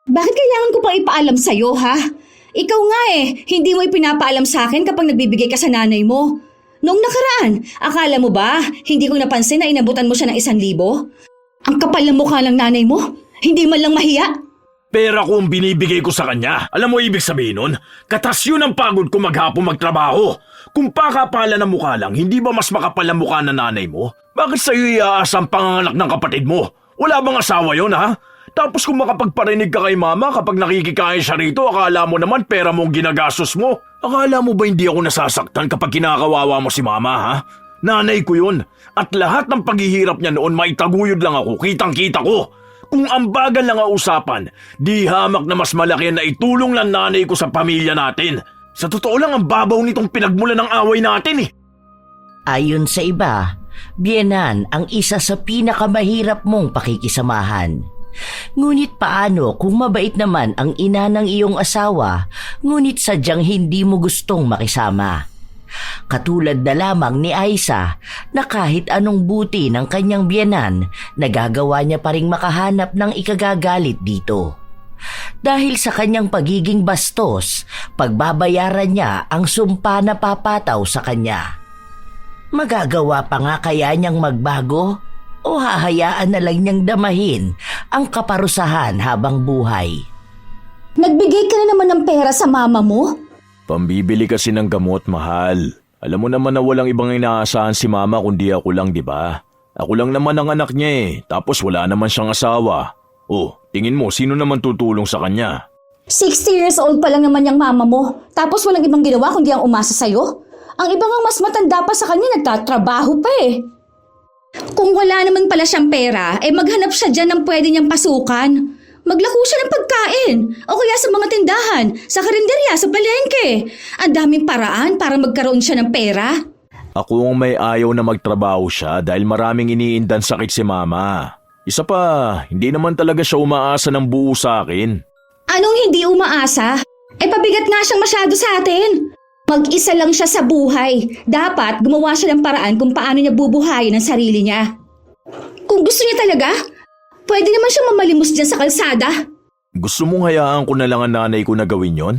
Bakit kailangan ko pang ipaalam sa'yo, ha? Ikaw nga hindi mo ipinapaalam sa akin kapag nagbibigay ka sa nanay mo. Noong nakaraan, akala mo ba hindi ko napansin na inabutan mo siya ng 1,000? Ang kapal ng mukha ng nanay mo, hindi man lang mahiya. Pera ko ang binibigay ko sa kanya. Alam mo ibig sabihin nun? Katas yun ang pagod ko maghapon magtrabaho. Kung pakapala ng mukha lang, hindi ba mas makapal ang mukha ng nanay mo? Bakit sa'yo iaasa ang panganganak ng kapatid mo? Wala bang asawa yun, ha? Tapos kung makapagparinig ka kay mama kapag nakikikain siya rito, akala mo naman pera mong ginagastos mo. Akala mo ba hindi ako nasasaktan kapag kinakawawa mo si mama, ha? Nanay ko yun. At lahat ng paghihirap niya noon maitaguyod lang ako, kitang-kita ko. Kung ambagan lang ang usapan, di hamak na mas malaki na itulong lang nanay ko sa pamilya natin. Sa totoo lang ang babaw nitong pinagmula ng away natin Ayon sa iba, biyenan ang isa sa pinakamahirap mong pakikisamahan. Ngunit paano kung mabait naman ang ina ng iyong asawa, ngunit sadyang hindi mo gustong makisama? Katulad na lamang ni Aiza na kahit anong buti ng kanyang biyenan, nagagawa niya pa ring makahanap ng ikagagalit dito. Dahil sa kanyang pagiging bastos, pagbabayaran niya ang sumpa na papataw sa kanya. Magagawa pa nga kaya niyang magbago? O hahayaan na lang niyang damahin ang kaparusahan habang buhay? Nagbigay ka na naman ng pera sa mama mo? Pambibili kasi ng gamot, mahal. Alam mo naman na walang ibang inaasahan si mama kundi ako lang, di ba? Ako lang naman ang anak niya tapos wala naman siyang asawa. Oh, tingin mo, sino naman tutulong sa kanya? 60 years old pa lang naman yung mama mo, tapos walang ibang ginawa kundi ang umasa sa'yo? Ang ibang ang mas matanda pa sa kanya nagtatrabaho pa Kung wala naman pala siyang pera, maghanap siya dyan ng pwede niyang pasukan. Maglako siya ng pagkain, o kaya sa mga tindahan, sa karinderya, sa palengke. Ang daming paraan para magkaroon siya ng pera. Ako ang may ayaw na magtrabaho siya dahil maraming iniindan sakit si mama. Isa pa, hindi naman talaga siya umaasa ng buo sa akin. Anong hindi umaasa? Pabigat nga siyang masyado sa atin. Mag-isa lang siya sa buhay. Dapat gumawa siya ng paraan kung paano niya bubuhayin ang sarili niya. Kung gusto niya talaga, pwede naman siya mamalimos dyan sa kalsada. Gusto mong hayaan ko na lang ang nanay ko na gawin yon?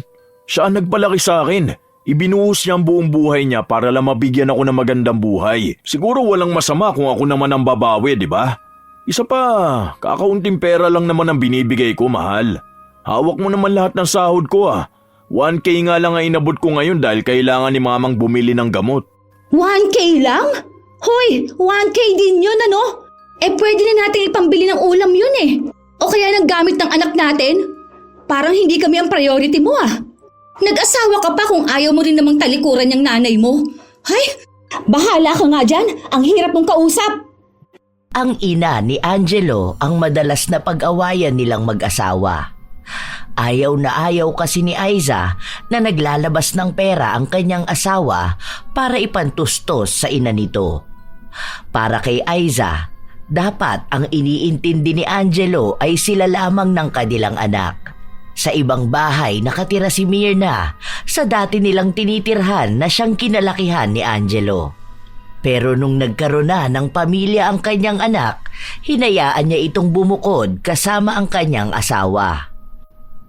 Siya ang nagpalaki sa akin. Ibinuhos niya ang buong buhay niya para lang mabigyan ako ng magandang buhay. Siguro walang masama kung ako naman ang babawi, di ba? Isa pa, kakaunting pera lang naman ang binibigay ko, mahal. Hawak mo naman lahat ng sahod ko 1K nga lang ang inabot ko ngayon dahil kailangan ni mamang bumili ng gamot. 1K lang? Hoy, 1K din yun pwede na natin ipambili ng ulam yun O kaya naggamit ng anak natin? Parang hindi kami ang priority mo Nag-asawa ka pa kung ayaw mo rin namang talikuran yung nanay mo. Hay, bahala ka nga dyan. Ang hirap mong kausap. Ang ina ni Angelo ang madalas na pag-awayan nilang mag-asawa. Ayaw na ayaw kasi ni Aiza na naglalabas ng pera ang kanyang asawa para ipantustos sa ina nito. Para kay Aiza, dapat ang iniintindi ni Angelo ay sila lamang ng kanilang anak. Sa ibang bahay nakatira si Mirna sa dati nilang tinitirhan na siyang kinalakihan ni Angelo. Pero nung nagkaroon na ng pamilya ang kanyang anak, hinayaan niya itong bumukod kasama ang kanyang asawa.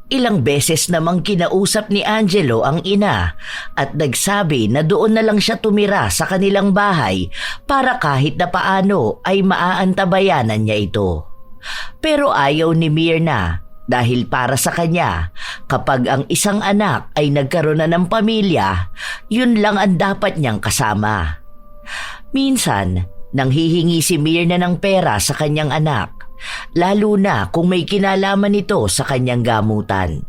Ilang beses namang kinausap ni Angelo ang ina at nagsabi na doon na lang siya tumira sa kanilang bahay para kahit na paano ay maaantabayanan niya ito. Pero ayaw ni Mirna dahil para sa kanya kapag ang isang anak ay nagkaroon na ng pamilya, yun lang ang dapat niyang kasama. Minsan, nanghihingi si Mirna ng pera sa kanyang anak, lalo na kung may kinalaman ito sa kanyang gamutan.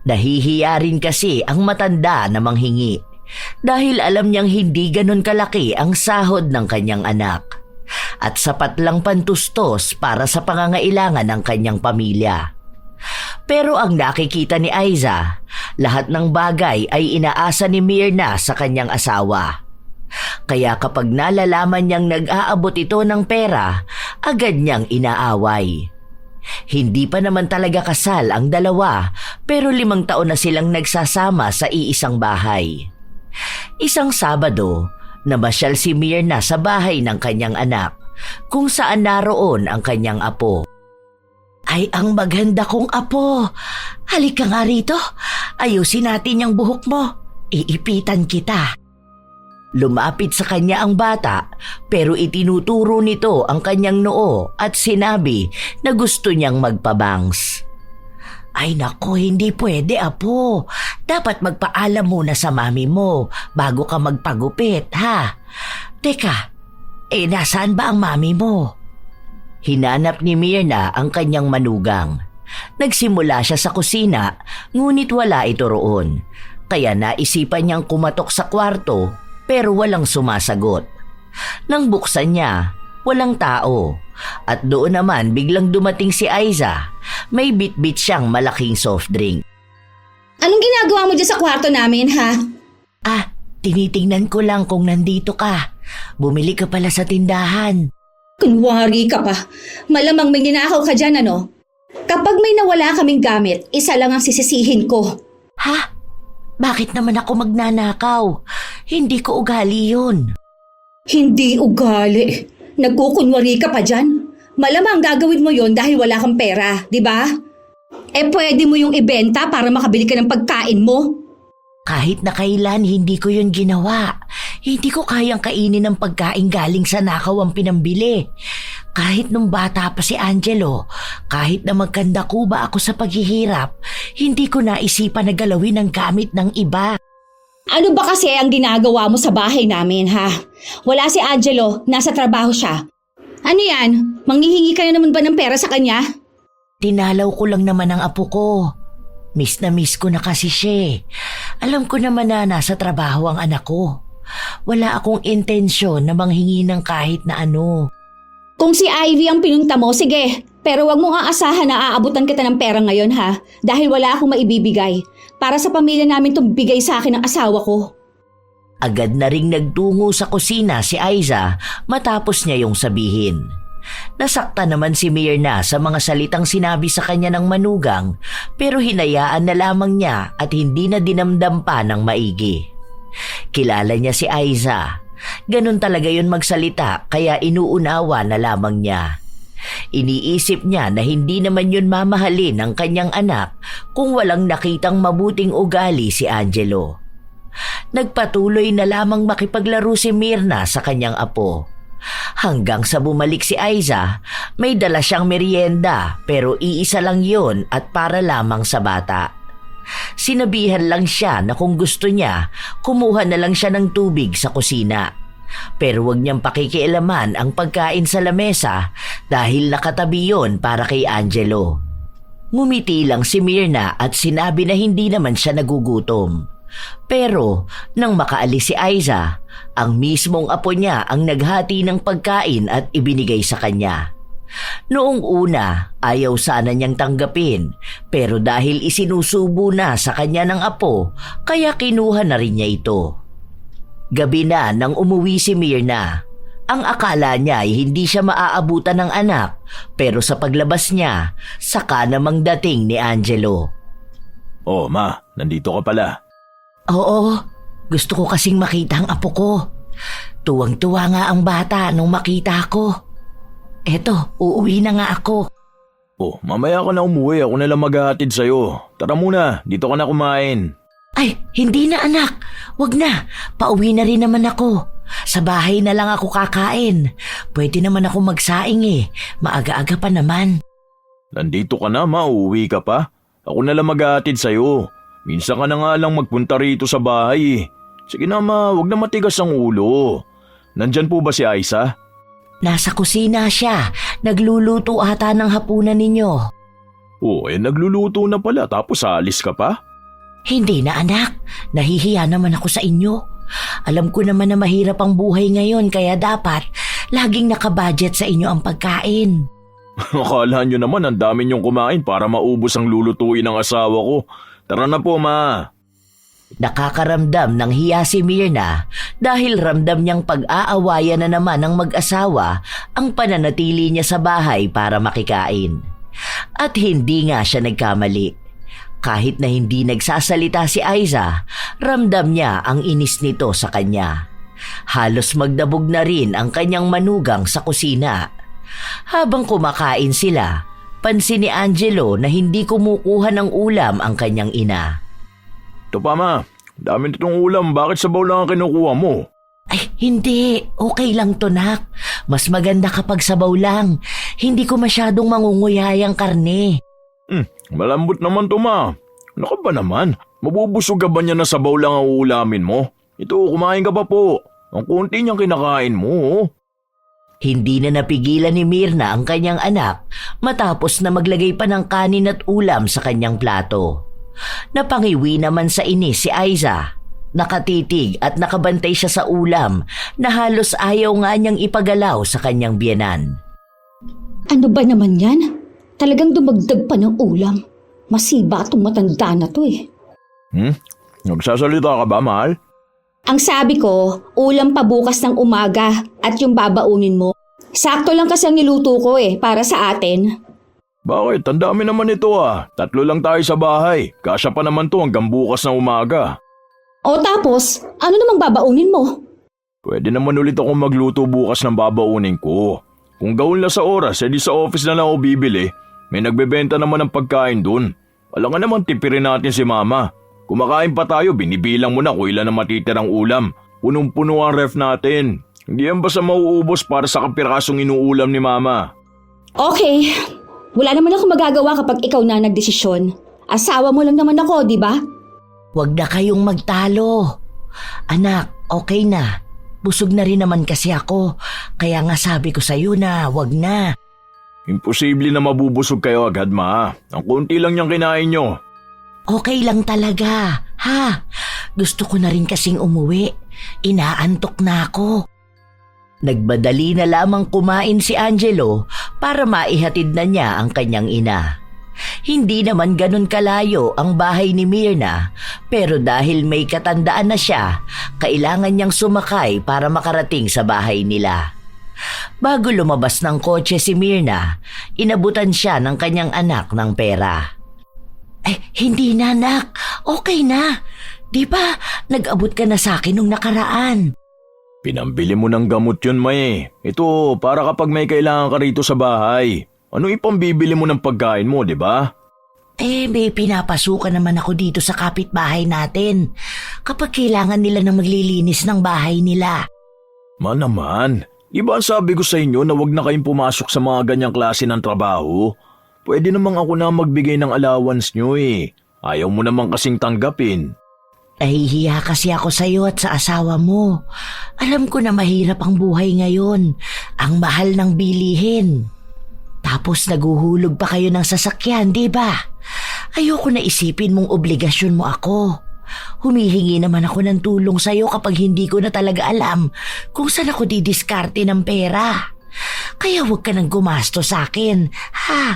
Nahihiya rin kasi ang matanda na manghingi dahil alam niyang hindi ganon kalaki ang sahod ng kanyang anak at sapat lang pantustos para sa pangangailangan ng kanyang pamilya. Pero ang nakikita ni Aiza, lahat ng bagay ay inaasa ni Mirna sa kanyang asawa. Kaya kapag nalalaman niyang nag-aabot ito ng pera, agad niyang inaaway. Hindi pa naman talaga kasal ang dalawa, pero 5 taon na silang nagsasama sa iisang bahay. Isang Sabado, namasyal si Mirna sa bahay ng kanyang anak, kung saan naroon ang kanyang apo. Ay, ang maganda kong apo. Halika nga rito. Ayusin natin yung buhok mo. Iipitan kita. Lumapit sa kanya ang bata, pero itinuturo nito ang kanyang noo at sinabi na gusto niyang magpabangs. Ay nako, hindi pwede apo. Dapat magpaalam muna sa mami mo bago ka magpagupit, ha? Teka, nasaan ba ang mami mo? Hinanap ni Myrna ang kanyang manugang. Nagsimula siya sa kusina, ngunit wala ito roon. Kaya naisipan niyang kumatok sa kwarto, pero walang sumasagot. Nang buksan niya, walang tao. At doon naman biglang dumating si Aiza. May bitbit siyang malaking soft drink. Anong ginagawa mo dyan sa kwarto namin, ha? Tinitingnan ko lang kung nandito ka. Bumili ka pala sa tindahan. Kunwari ka pa. Malamang may ninakaw ka dyan, ano? Kapag may nawala kaming gamit, isa lang ang sisisihin ko. Ha? Bakit naman ako magnanakaw? Hindi ko ugali yun. Hindi ugali. Nagkukunwari ka pa dyan. Malamang gagawin mo yon dahil wala kang pera, di ba? Pwede mo yung ibenta para makabili ka ng pagkain mo. Kahit na kailan, hindi ko yun ginawa. Hindi ko kayang kainin ng pagkain galing sa nakaw ang pinambili. Kahit nung bata pa si Angelo, kahit na magkanda kuba ako sa paghihirap, hindi ko naisipan na galawin ang gamit ng iba. Ano ba kasi ang ginagawa mo sa bahay namin, ha? Wala si Angelo, nasa trabaho siya. Ano yan? Manghihingi ka na naman ba ng pera sa kanya? Tinalaw ko lang naman ang apo ko. Miss na miss ko na kasi siya. Alam ko naman na nasa trabaho ang anak ko. Wala akong intensyon na manghingi ng kahit na ano. Kung si Ivy ang pinunta mo, sige. Pero wag mong aasahan na aabutan kita ng pera ngayon, ha? Dahil wala akong maibibigay. Para sa pamilya namin itong bigay sa akin ng asawa ko. Agad na ring nagtungo sa kusina si Aiza matapos niya yung sabihin. Nasakta naman si Myrna sa mga salitang sinabi sa kanya ng manugang, pero hinayaan na lamang niya at hindi na dinamdam pa ng maigi. Kilala niya si Aiza. Ganun talaga yun magsalita, kaya inuunawa na lamang niya. Iniisip niya na hindi naman yun mamahalin ng kanyang anak kung walang nakitang mabuting ugali si Angelo. Nagpatuloy na lamang makipaglaro si Myrna sa kanyang apo. Hanggang sa bumalik si Aiza, may dala siyang merienda pero iisa lang yun at para lamang sa bata. Sinabihan lang siya na kung gusto niya, kumuha na lang siya ng tubig sa kusina. Pero wag niyang pakikialaman ang pagkain sa lamesa dahil nakatabi yon para kay Angelo. Ngumiti lang si Myrna at sinabi na hindi naman siya nagugutom. Pero nang makaalis si Aiza, ang mismong apo niya ang naghati ng pagkain at ibinigay sa kanya. Noong una, ayaw sana niyang tanggapin, pero dahil isinusubo na sa kanya ng apo, kaya kinuha na rin niya ito. Gabi na nang umuwi si Myrna. Ang akala niya ay hindi siya maaabutan ng anak, pero sa paglabas niya, saka namang dating ni Angelo. Oh, ma, nandito ka pala. Oo, gusto ko kasing makita ang apo ko. Tuwang-tuwa nga ang bata nung makita ko. Eto, uuwi na nga ako. Oh, mamaya ka na umuwi. Ako na lang maghahatid sa'yo. Tara muna, dito ka na kumain. Ay, hindi na anak. Wag na, pauwi na rin naman ako. Sa bahay na lang ako kakain. Pwede naman ako magsaing Maaga-aga pa naman. Nandito ka na, ma. Uuwi ka pa. Ako na lang maghahatid sa'yo. Minsan ka na nga lang magpunta rito sa bahay. Sige na, ma. Huwag na matigas ang ulo. Nandyan po ba si Aiza? Nasa kusina siya. Nagluluto ata ng hapunan ninyo. Oh, nagluluto na pala tapos alis ka pa? Hindi na anak. Nahihiya naman ako sa inyo. Alam ko naman na mahirap ang buhay ngayon kaya dapat laging nakabudget sa inyo ang pagkain. Akala nyo naman ang dami nyong kumain para maubos ang lulutuin ng asawa ko. Tara na po, ma. Nakakaramdam ng hiya si Myrna dahil ramdam niyang pag-aawayan na naman ng mag-asawa ang pananatili niya sa bahay para makikain. At hindi nga siya nagkamali. Kahit na hindi nagsasalita si Aiza, ramdam niya ang inis nito sa kanya. Halos magdabog na rin ang kanyang manugang sa kusina. Habang kumakain sila, Pansin ni Angelo na hindi kumukuha ng ulam ang kanyang ina. Ito pa ma, dami nitong ulam, bakit sabaw lang ang kinukuha mo? Ay, hindi. Okay lang to, nak. Mas maganda kapag sabaw lang. Hindi ko masyadong mangunguyay ang karne. Malambot naman to ma. Ano ka ba naman? Mabubusog ka ba niya na sabaw lang ang uulamin mo? Ito, kumain ka pa po. Ang konti niyang kinakain mo. Oh. Hindi na napigilan ni Mirna ang kanyang anak matapos na maglagay pa ng kanin at ulam sa kanyang plato. Napangiwi naman sa inis si Aiza. Nakatitig at nakabantay siya sa ulam na halos ayaw nga niyang ipagalaw sa kanyang biyenan. Ano ba naman yan? Talagang dumagdag pa ng ulam. Masiba itong matanda na to eh. Nagsasalita ka ba, mahal? Ang sabi ko, ulam pa bukas ng umaga at yung babaunin mo. Sakto lang kasi ang niluto ko eh, para sa atin. Bakit? Ang dami naman ito ah. 3 lang tayo sa bahay. Kasya pa naman to hanggang bukas ng umaga. O tapos, ano namang babaunin mo? Pwede naman ulit akong magluto bukas ng babaunin ko. Kung gawin na sa oras, edi sa office na lang ako bibili. May nagbebenta naman ng pagkain dun. Wala nga naman tipirin natin si mama. Kumakain pa tayo, binibilang mo na kung ilan ang matitirang ulam. Punong-puno ang ref natin. Hindi yan basta mauubos para sa kapirasong inuulam ni mama. Okay, wala naman ako magagawa kapag ikaw na nagdesisyon. Asawa mo lang naman ako, di ba? Huwag na kayong magtalo. Anak, okay na. Busog na rin naman kasi ako. Kaya nga sabi ko sa'yo na huwag na. Imposible na mabubusog kayo agad, ma. Ang konti lang niyang kinain nyo. Okay lang talaga, ha? Gusto ko na rin kasing umuwi. Inaantok na ako. Nagbadali na lamang kumain si Angelo para maihatid na niya ang kanyang ina. Hindi naman ganun kalayo ang bahay ni Mirna, pero dahil may katandaan na siya, kailangan niyang sumakay para makarating sa bahay nila. Bago lumabas ng kotse si Mirna, inabutan siya ng kanyang anak ng pera. Ay, hindi na anak. Okay na. Di ba, nag-abot ka na sa akin nung nakaraan? Pinambili mo ng gamot yun, May. Ito, para kapag may kailangan ka rito sa bahay. Ano ipambibili mo ng pagkain mo, di ba? May pinapasukan naman ako dito sa kapitbahay natin. Kapag kailangan nila na maglilinis ng bahay nila. Naman, iba ang sabi ko sa inyo na wag na kayong pumasok sa mga ganyang klase ng trabaho. Pwede namang ako na magbigay ng allowance nyo eh. Ayaw mo naman kasing tanggapin. Nahihiya kasi ako sa iyo at sa asawa mo. Alam ko na mahirap ang buhay ngayon. Ang mahal ng bilihin. Tapos naguhulog pa kayo ng sasakyan, di ba? Ayoko na isipin mong obligasyon mo ako. Humihingi naman ako ng tulong sa iyo kapag hindi ko na talaga alam kung saan ako didiskarte ng pera. Kaya huwag ka nang gumasto sa akin, ha?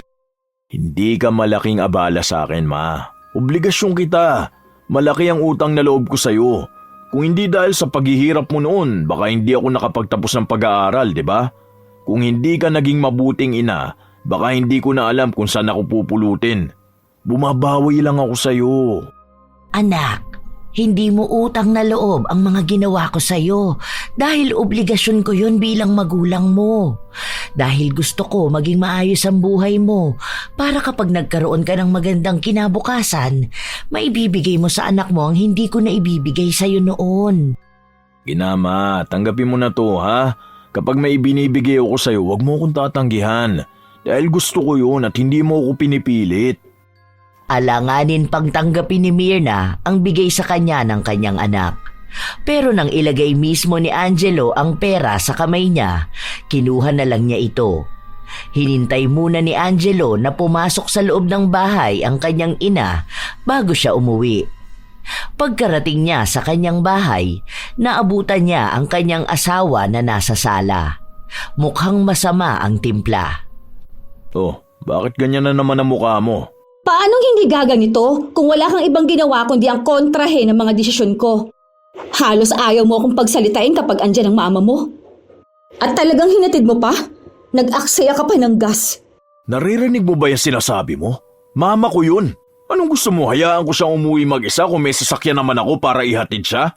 Hindi ka malaking abala sa akin, ma. Obligasyon kita. Malaki ang utang na loob ko sa'yo. Kung hindi dahil sa paghihirap mo noon, baka hindi ako nakapagtapos ng pag-aaral, di ba? Kung hindi ka naging mabuting ina, baka hindi ko na alam kung saan ako pupulutin. Bumabawi lang ako sa'yo. Anak, hindi mo utang na loob ang mga ginawa ko sa'yo dahil obligasyon ko yun bilang magulang mo. Dahil gusto ko maging maayos ang buhay mo para kapag nagkaroon ka ng magandang kinabukasan, maibibigay mo sa anak mo ang hindi ko na ibibigay sa'yo noon. Ginama, tanggapin mo na to, ha? Kapag may ibinibigay ako sa'yo, huwag mo akong tatanggihan. Dahil gusto ko yun at hindi mo ako pinipilit. Alanganin pang tanggapin ni Mirna ang bigay sa kanya ng kanyang anak. Pero nang ilagay mismo ni Angelo ang pera sa kamay niya, kinuha na lang niya ito. Hinintay muna ni Angelo na pumasok sa loob ng bahay ang kanyang ina bago siya umuwi. Pagkarating niya sa kanyang bahay, naabutan niya ang kanyang asawa na nasa sala. Mukhang masama ang timpla. Oh, bakit ganyan na naman ang mukha mo? Paanong hindi gaganito kung wala kang ibang ginawa kundi ang kontrahe ng mga desisyon ko? Halos ayaw mo akong pagsalitain kapag andyan ang mama mo. At talagang hinatid mo pa? Nag-aksaya ka pa ng gas. Naririnig mo ba yung sinasabi mo? Mama ko yun. Anong gusto mo? Hayaan ko siyang umuwi mag-isa kung may sasakyan naman ako para ihatid siya?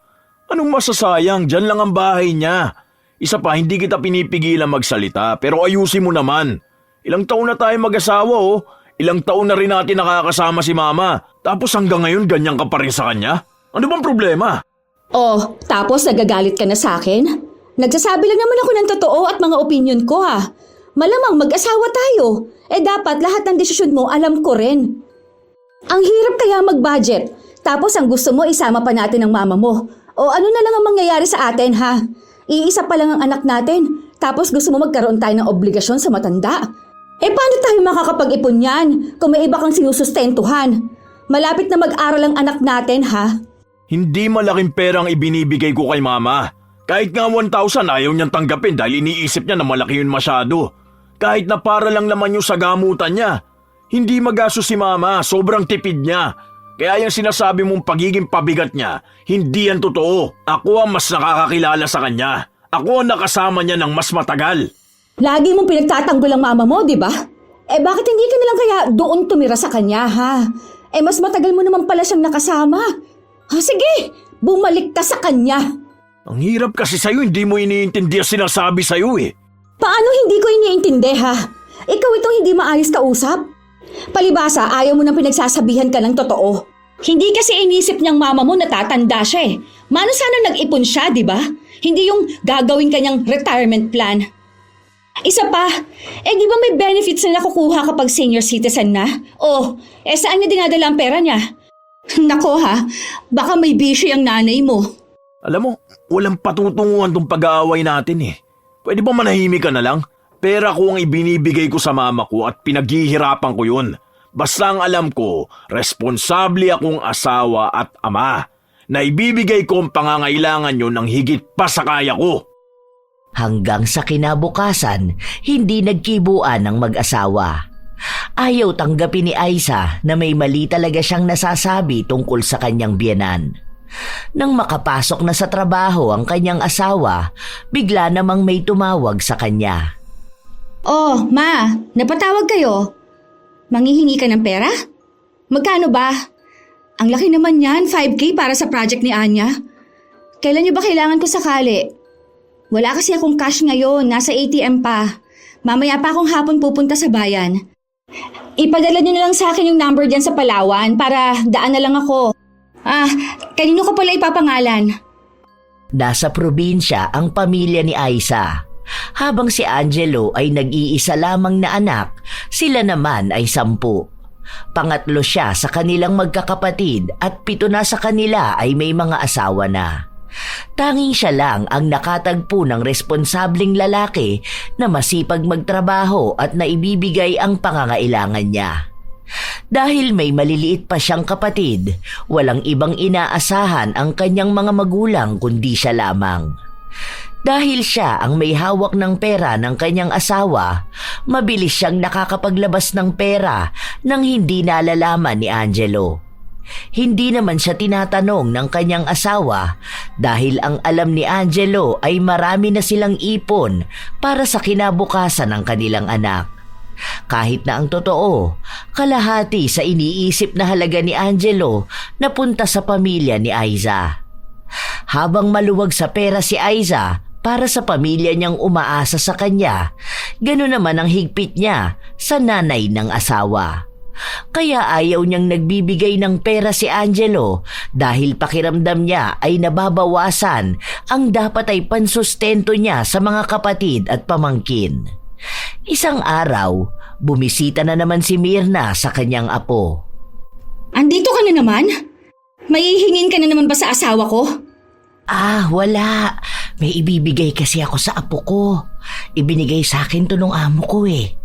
Anong masasayang? Diyan lang ang bahay niya. Isa pa, hindi kita pinipigilan magsalita pero ayusin mo naman. Ilang taon na tayo mag-asawa oh. Ilang taon na rin natin nakakasama si Mama. Tapos hanggang ngayon ganyan ka pa rin sa kanya? Ano bang problema? Oh, tapos nagagalit ka na sa akin? Nagsasabi lang naman ako ng totoo at mga opinion ko ha. Malamang mag-asawa tayo. Dapat lahat ng desisyon mo alam ko rin. Ang hirap kaya mag-budget. Tapos ang gusto mo isama pa natin ang mama mo. O ano na lang ang mangyayari sa atin ha? Iisa pa lang ang anak natin. Tapos gusto mo magkaroon tayo ng obligasyon sa matanda. Paano tayo makakapag-ipon yan kung may iba kang sinusustentuhan? Malapit na mag-aral ang anak natin ha? Hindi malaking pera ang ibinibigay ko kay Mama. Kahit nga 1,000 ayaw niyang tanggapin dahil iniisip niya na malaki yun masyado. Kahit na para lang naman yung sa gamutan niya. Hindi magastos si Mama, sobrang tipid niya. Kaya yung sinasabi mong pagiging pabigat niya, hindi yan totoo. Ako ang mas nakakakilala sa kanya. Ako ang nakasama niya ng mas matagal. Lagi mong pinagtatanggol ang mama mo, di ba? Bakit hindi ka nalang kaya doon tumira sa kanya, ha? Mas matagal mo naman pala siyang nakasama. Sige, bumalik ka sa kanya. Ang hirap kasi sa'yo, hindi mo iniintindi ang sinasabi sa'yo eh. Paano hindi ko iniintindi, ha? Ikaw itong hindi maayos kausap? Palibasa, ayaw mo nang pinagsasabihan ka ng totoo. Hindi kasi inisip niyang mama mo natatanda siya eh. Mano sana nag-ipon siya, di ba? Hindi yung gagawin kanyang retirement plan. Isa pa, di ba may benefits na nakukuha kapag senior citizen na? Saan niya dinadala ang pera niya? Nako ha, baka may bisyo ang nanay mo. Alam mo, walang patutunguhan tong pag-aaway natin eh. Pwede ba manahimik ka na lang? Pera ko ang ibinibigay ko sa mama ko at pinaghihirapan ko yun. Basta ang alam ko, responsable akong asawa at ama. Na ibibigay ko ang pangangailangan nyo ng higit pa sa kaya ko. Hanggang sa kinabukasan, hindi nagkibuan ng mag-asawa. Ayaw tanggapin ni Aiza na may mali talaga siyang nasasabi tungkol sa kanyang biyenan. Nang makapasok na sa trabaho ang kanyang asawa, bigla namang may tumawag sa kanya. Ma, napatawag kayo? Manghihingi ka ng pera? Magkano ba? Ang laki naman yan, 5K para sa project ni Anya. Kailan niyo ba kailangan ko sakali? Wala kasi akong cash ngayon, nasa ATM pa. Mamaya pa akong hapon pupunta sa bayan. Ipadala niyo na lang sa akin yung number dyan sa Palawan para daan na lang ako. Kanino ko pala ipapangalan? Nasa probinsya ang pamilya ni Aiza. Habang si Angelo ay nag-iisa lamang na anak, sila naman ay 10. Pangatlo siya sa kanilang magkakapatid at 7 na sa kanila ay may mga asawa na. Tanging siya lang ang nakatagpo ng responsableng lalaki na masipag magtrabaho at naibibigay ang pangangailangan niya. Dahil may maliliit pa siyang kapatid, walang ibang inaasahan ang kanyang mga magulang kundi siya lamang. Dahil siya ang may hawak ng pera ng kanyang asawa, mabilis siyang nakakapaglabas ng pera nang hindi nalalaman ni Angelo. Hindi naman siya tinatanong ng kanyang asawa dahil ang alam ni Angelo ay marami na silang ipon para sa kinabukasan ng kanilang anak. Kahit na ang totoo, kalahati sa iniisip na halaga ni Angelo napunta sa pamilya ni Aiza. Habang maluwag sa pera si Aiza para sa pamilya niyang umaasa sa kanya, gano'n naman ang higpit niya sa nanay ng asawa. Kaya ayaw niyang nagbibigay ng pera si Angelo dahil pakiramdam niya ay nababawasan ang dapat ay pansustento niya sa mga kapatid at pamangkin. Isang araw, bumisita na naman si Mirna sa kanyang apo. Andito ka na naman? May hihingin ka na naman ba sa asawa ko? Wala. May ibibigay kasi ako sa apo ko. Ibinigay sa akin to nung amo ko eh.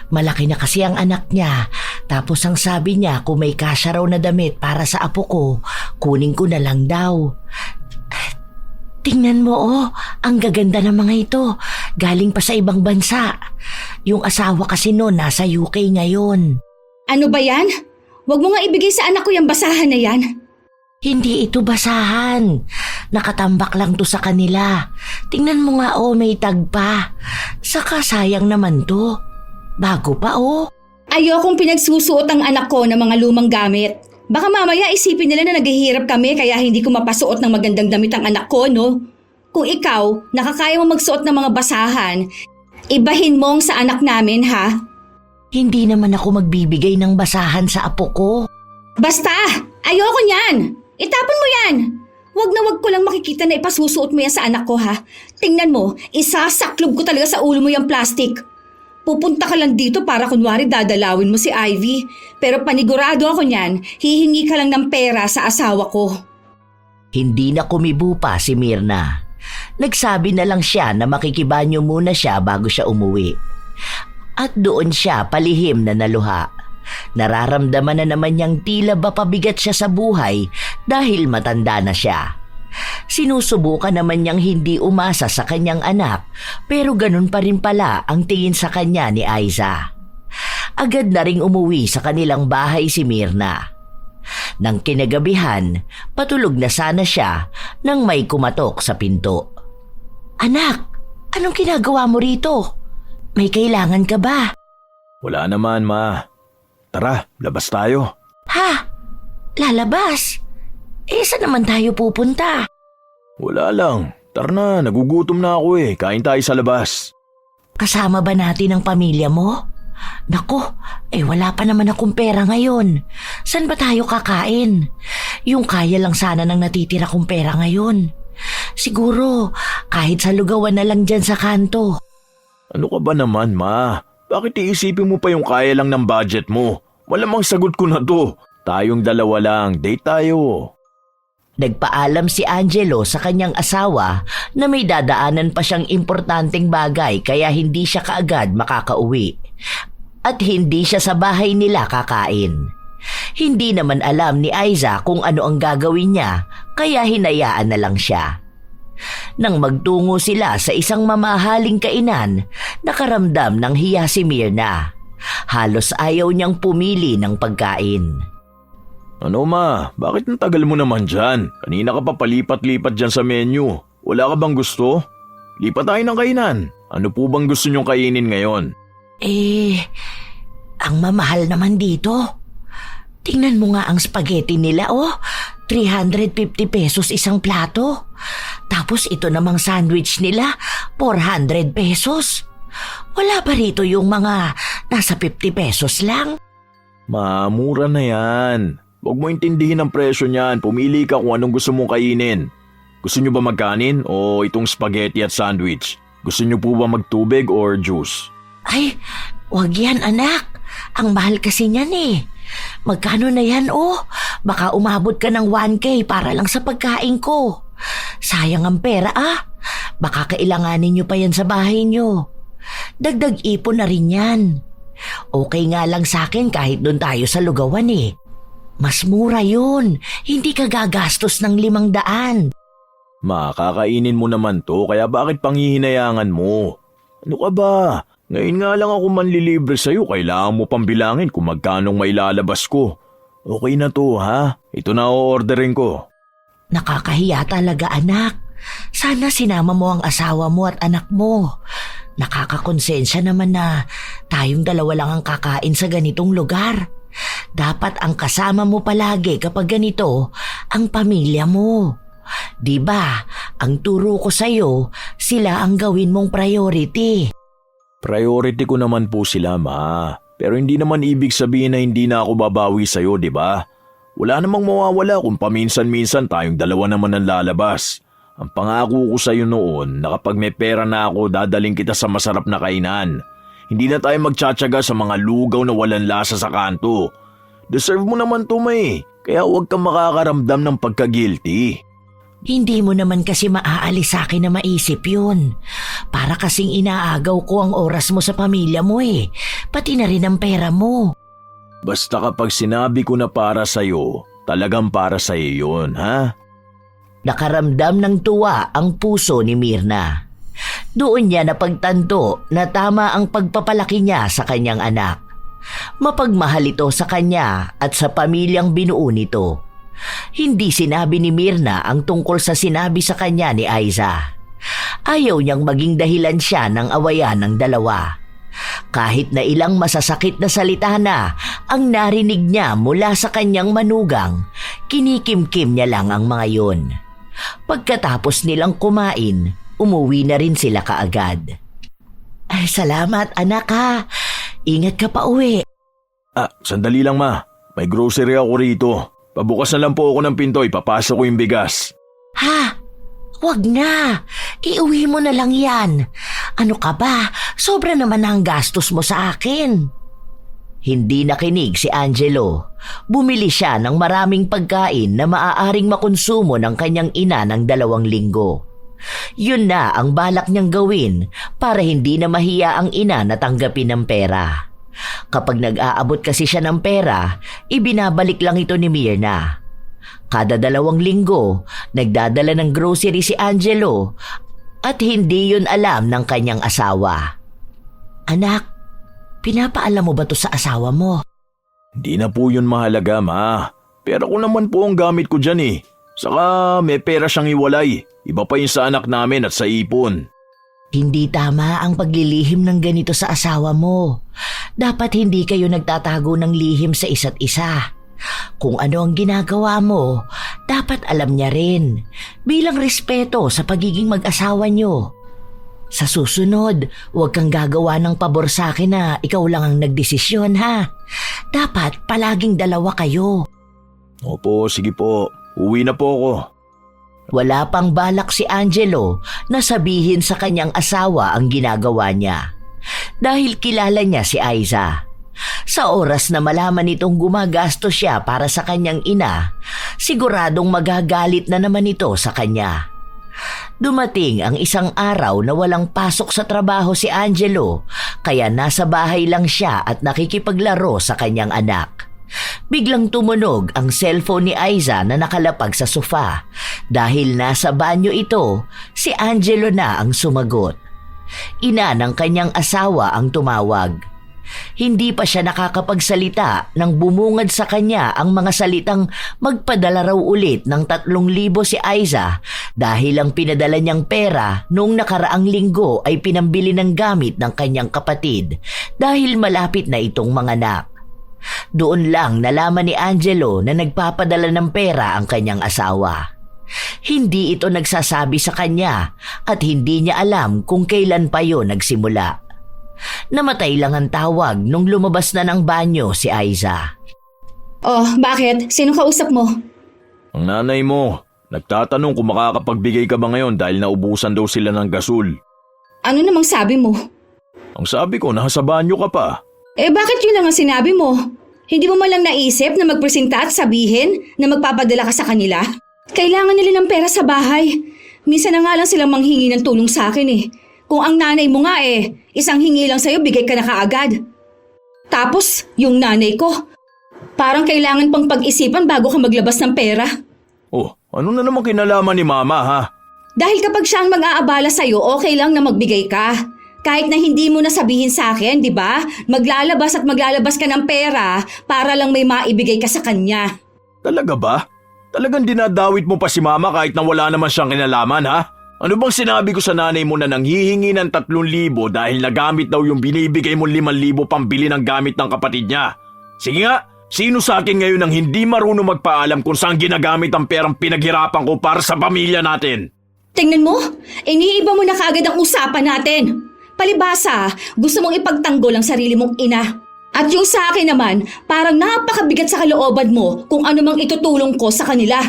Malaki na kasi ang anak niya. Tapos ang sabi niya kung may kasya raw na damit para sa apo ko, kunin ko na lang daw. Tingnan mo ang gaganda ng mga ito. Galing pa sa ibang bansa. Yung asawa kasi noon nasa UK ngayon. Ano ba yan? Huwag mo nga ibigay sa anak ko yung basahan na yan. Hindi ito basahan. Nakatambak lang to sa kanila. Tingnan mo nga may tag pa. Saka sayang naman to. Bago pa Ayokong pinagsusuot ang anak ko ng mga lumang gamit. Baka mamaya isipin nila na naghihirap kami kaya hindi ko mapasuot ng magandang damit ang anak ko, no? Kung ikaw, nakakaya mo magsuot ng mga basahan, ibahin mo sa anak namin, ha? Hindi naman ako magbibigay ng basahan sa apo ko. Basta! Ayoko niyan! Itapon mo yan! Wag na wag ko lang makikita na ipasusuot mo yan sa anak ko ha. Tingnan mo, isasaklob ko talaga sa ulo mo yung plastic. Pupunta ka lang dito para kunwari dadalawin mo si Ivy. Pero panigurado ako niyan, hihingi ka lang ng pera sa asawa ko. Hindi na kumibo pa si Mirna. Nagsabi na lang siya na makikibanyo muna siya bago siya umuwi. At doon siya palihim na naluha. Nararamdaman na naman niyang tila ba pabigat siya sa buhay dahil matanda na siya. Sinusubukan naman niyang hindi umasa sa kanyang anak pero ganun pa rin pala ang tingin sa kanya ni Aiza. Agad na ring umuwi sa kanilang bahay si Mirna. Nang kinagabihan, patulog na sana siya nang may kumatok sa pinto. Anak, anong ginagawa mo rito? May kailangan ka ba? Wala naman, Ma. Tara, labas tayo. Ha? Lalabas? Saan naman tayo pupunta? Wala lang. Tara na, nagugutom na ako eh. Kain tayo sa labas. Kasama ba natin ang pamilya mo? Nako, wala pa naman akong pera ngayon. Saan ba tayo kakain? Yung kaya lang sana ng natitira kong pera ngayon. Siguro, kahit sa lugawan na lang dyan sa kanto. Ano ka ba naman, Ma? Bakit iisipin mo pa yung kaya lang ng budget mo? Malamang sagot ko na to. Tayong dalawa lang, date tayo. Nagpaalam si Angelo sa kanyang asawa na may dadaanan pa siyang importanteng bagay kaya hindi siya kaagad makakauwi. At hindi siya sa bahay nila kakain. Hindi naman alam ni Aiza kung ano ang gagawin niya kaya hinayaan na lang siya. Nang magtungo sila sa isang mamahaling kainan, nakaramdam ng hiya si Mirna. Halos ayaw niyang pumili ng pagkain. Ano, Ma? Bakit ang tagal mo naman dyan? Kanina ka pa palipat-lipat dyan sa menu. Wala ka bang gusto? Lipat tayo ng kainan. Ano po bang gusto niyong kainin ngayon? Ang mamahal naman dito. Tingnan mo nga ang spaghetti nila, 350 pesos isang plato. Tapos ito namang sandwich nila, 400 pesos. Wala ba rito yung mga nasa 50 pesos lang? Mura na yan. Huwag mo intindihin ang presyo niyan. Pumili ka kung anong gusto mong kainin. Gusto niyo ba magkanin o itong spaghetti at sandwich? Gusto niyo po ba magtubig or juice? Ay, wag yan anak. Ang mahal kasi niyan eh. Magkano na yan Baka umabot ka ng 1K para lang sa pagkain ko. Sayang ang pera Baka kailanganin niyo pa yan sa bahay niyo. Dagdag ipon na rin yan. Okay nga lang sa akin kahit doon tayo sa lugawan eh. Mas mura yun. Hindi ka gagastos ng 500. Makakainin mo naman to kaya bakit panghihinayangan mo? Ano ka ba? Ngayon nga lang ako manlilibre sa'yo, kailangan mo pang bilangin kung magkanong mailalabas ko. Okay na to, ha? Ito na o-orderin ko. Nakakahiya talaga anak. Sana sinama mo ang asawa mo at anak mo. Nakakakonsensya naman na tayong dalawa lang ang kakain sa ganitong lugar. Dapat ang kasama mo palagi kapag ganito, ang pamilya mo. Diba, ang turo ko sa'yo, sila ang gawin mong priority. Priority ko naman po sila, Ma. Pero hindi naman ibig sabihin na hindi na ako babawi sa'yo, di ba? Wala namang mawawala kung paminsan-minsan tayong dalawa naman ang lalabas. Ang pangako ko sa'yo noon na kapag may pera na ako, dadaling kita sa masarap na kainan. Hindi na tayo magtsatsaga sa mga lugaw na walang lasa sa kanto. Deserve mo naman to, May. Kaya huwag kang makakaramdam ng pagka-guilty. Hindi mo naman kasi maaalis sa akin na maisip yun. Para kasing inaagaw ko ang oras mo sa pamilya mo pati na rin ang pera mo. Basta kapag sinabi ko na para sa'yo, talagang para sa'yo yun, ha? Nakaramdam ng tuwa ang puso ni Mirna. Doon niya napagtanto na tama ang pagpapalaki niya sa kanyang anak. Mapagmahal ito sa kanya at sa pamilyang binuo nito. Hindi sinabi ni Mirna ang tungkol sa sinabi sa kanya ni Aiza. Ayaw niyang maging dahilan siya ng awayan ng dalawa. Kahit na ilang masasakit na salita na ang narinig niya mula sa kanyang manugang, kinikimkim niya lang ang mga yun. Pagkatapos nilang kumain, umuwi na rin sila kaagad. Ay, salamat anak ha. Ingat ka pa uwi. Sandali lang ma. May grocery ako rito. Pabukas na lang po ako ng pinto, ipapasok ko yung bigas. Ha? Wag na. Iuwi mo na lang yan. Ano ka ba? Sobra naman ang gastos mo sa akin. Hindi nakinig si Angelo. Bumili siya ng maraming pagkain na maaaring makonsumo ng kanyang ina ng 2 linggo. Yun na ang balak niyang gawin para hindi na mahiya ang ina na tanggapin ng pera. Kapag nag-aabot kasi siya ng pera, ibinabalik lang ito ni Myrna. Kada 2 linggo, nagdadala ng grocery si Angelo at hindi yun alam ng kanyang asawa. Anak, pinapaalam mo ba to sa asawa mo? Hindi na po yun mahalaga ma. Pera ko naman po ang gamit ko dyan eh. Saka may pera siyang iwalay. Iba pa yun sa anak namin at sa ipon. Hindi tama ang paglilihim ng ganito sa asawa mo. Dapat hindi kayo nagtatago ng lihim sa isa't isa. Kung ano ang ginagawa mo, dapat alam niya rin. Bilang respeto sa pagiging mag-asawa niyo. Sa susunod, huwag kang gagawa ng pabor sa akin na ikaw lang ang nagdesisyon ha. Dapat palaging 2 kayo. Opo, sige po. Uwi na po ako. Wala pang balak si Angelo na sabihin sa kanyang asawa ang ginagawa niya. Dahil kilala niya si Aiza. Sa oras na malaman itong gumagastos siya para sa kanyang ina, siguradong magagalit na naman ito sa kanya. Dumating ang isang araw na walang pasok sa trabaho si Angelo, kaya nasa bahay lang siya at nakikipaglaro sa kanyang anak. Biglang tumunog ang cellphone ni Aiza na nakalapag sa sofa. Dahil nasa banyo ito, si Angelo na ang sumagot. Ina ng kanyang asawa ang tumawag. Hindi pa siya nakakapagsalita nang bumungad sa kanya ang mga salitang magpadala raw ulit ng 3,000 si Aiza dahil ang pinadala niyang pera noong nakaraang linggo ay pinambili ng gamit ng kanyang kapatid dahil malapit na itong manganak. Doon lang nalaman ni Angelo na nagpapadala ng pera ang kanyang asawa. Hindi ito nagsasabi sa kanya at hindi niya alam kung kailan pa yon nagsimula. Namatay lang ang tawag nung lumabas na ng banyo si Aiza. Oh, bakit? Sino kausap mo? Ang nanay mo, nagtatanong kung makakapagbigay ka ba ngayon dahil naubusan daw sila ng gasol. Ano namang sabi mo? Ang sabi ko, nasa banyo ka pa. Bakit yun lang ang sinabi mo? Hindi mo man lang naisip na magpresenta at sabihin na magpapadala ka sa kanila? Kailangan nila ng pera sa bahay. Minsan na nga lang silang manghingi ng tulong sa akin eh. Kung ang nanay mo nga isang hingi lang sa'yo, bigay ka na kaagad. Tapos, yung nanay ko, parang kailangan pang pag-isipan bago ka maglabas ng pera. Oh, ano na naman kinalaman ni mama ha? Dahil kapag siya ang mag-aabala sa'yo, okay lang na magbigay ka. Kahit na hindi mo na sabihin sa akin, di ba? Maglalabas ka ng pera para lang may maibigay ka sa kanya. Talaga ba? Talagang dinadawit mo pa si mama kahit na wala naman siyang kinalaman ha? Ano bang sinabi ko sa nanay mo na nanghihingi ng 3,000 dahil nagamit daw yung binibigay mo 5,000 pambili ng gamit ng kapatid niya? Sige nga, sino sa akin ngayon ang hindi marunong magpaalam kung saan ginagamit ang perang pinaghirapan ko para sa pamilya natin? Tingnan mo, iniiba mo na kaagad ang usapan natin. Palibasa, gusto mong ipagtanggol ang sarili mong ina. At yung sa akin naman, parang napakabigat sa kalooban mo kung ano mang itutulong ko sa kanila.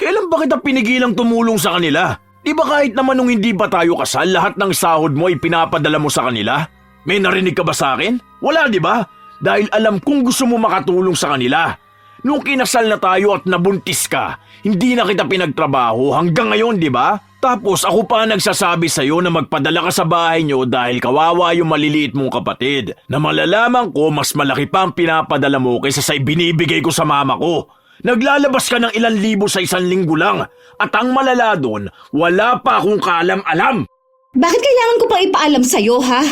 Kailan ba kita pinigilang tumulong sa kanila? Di ba kahit naman nung hindi pa tayo kasal, lahat ng sahod mo ay pinapadala mo sa kanila? May narinig ka ba sa akin? Wala di ba? Dahil alam kong gusto mo makatulong sa kanila. Nung kinasal na tayo at nabuntis ka, hindi na kita pinagtrabaho hanggang ngayon di ba? Tapos ako pa nagsasabi sa'yo na magpadala ka sa bahay niyo dahil kawawa yung maliliit mong kapatid. Na malalaman ko mas malaki pa ang pinapadala mo kaysa sa ibinibigay ko sa mama ko. Naglalabas ka ng ilang libo sa 1 linggo lang. At ang malala doon, wala pa akong kaalam-alam. Bakit kailangan ko pang ipaalam sa'yo ha?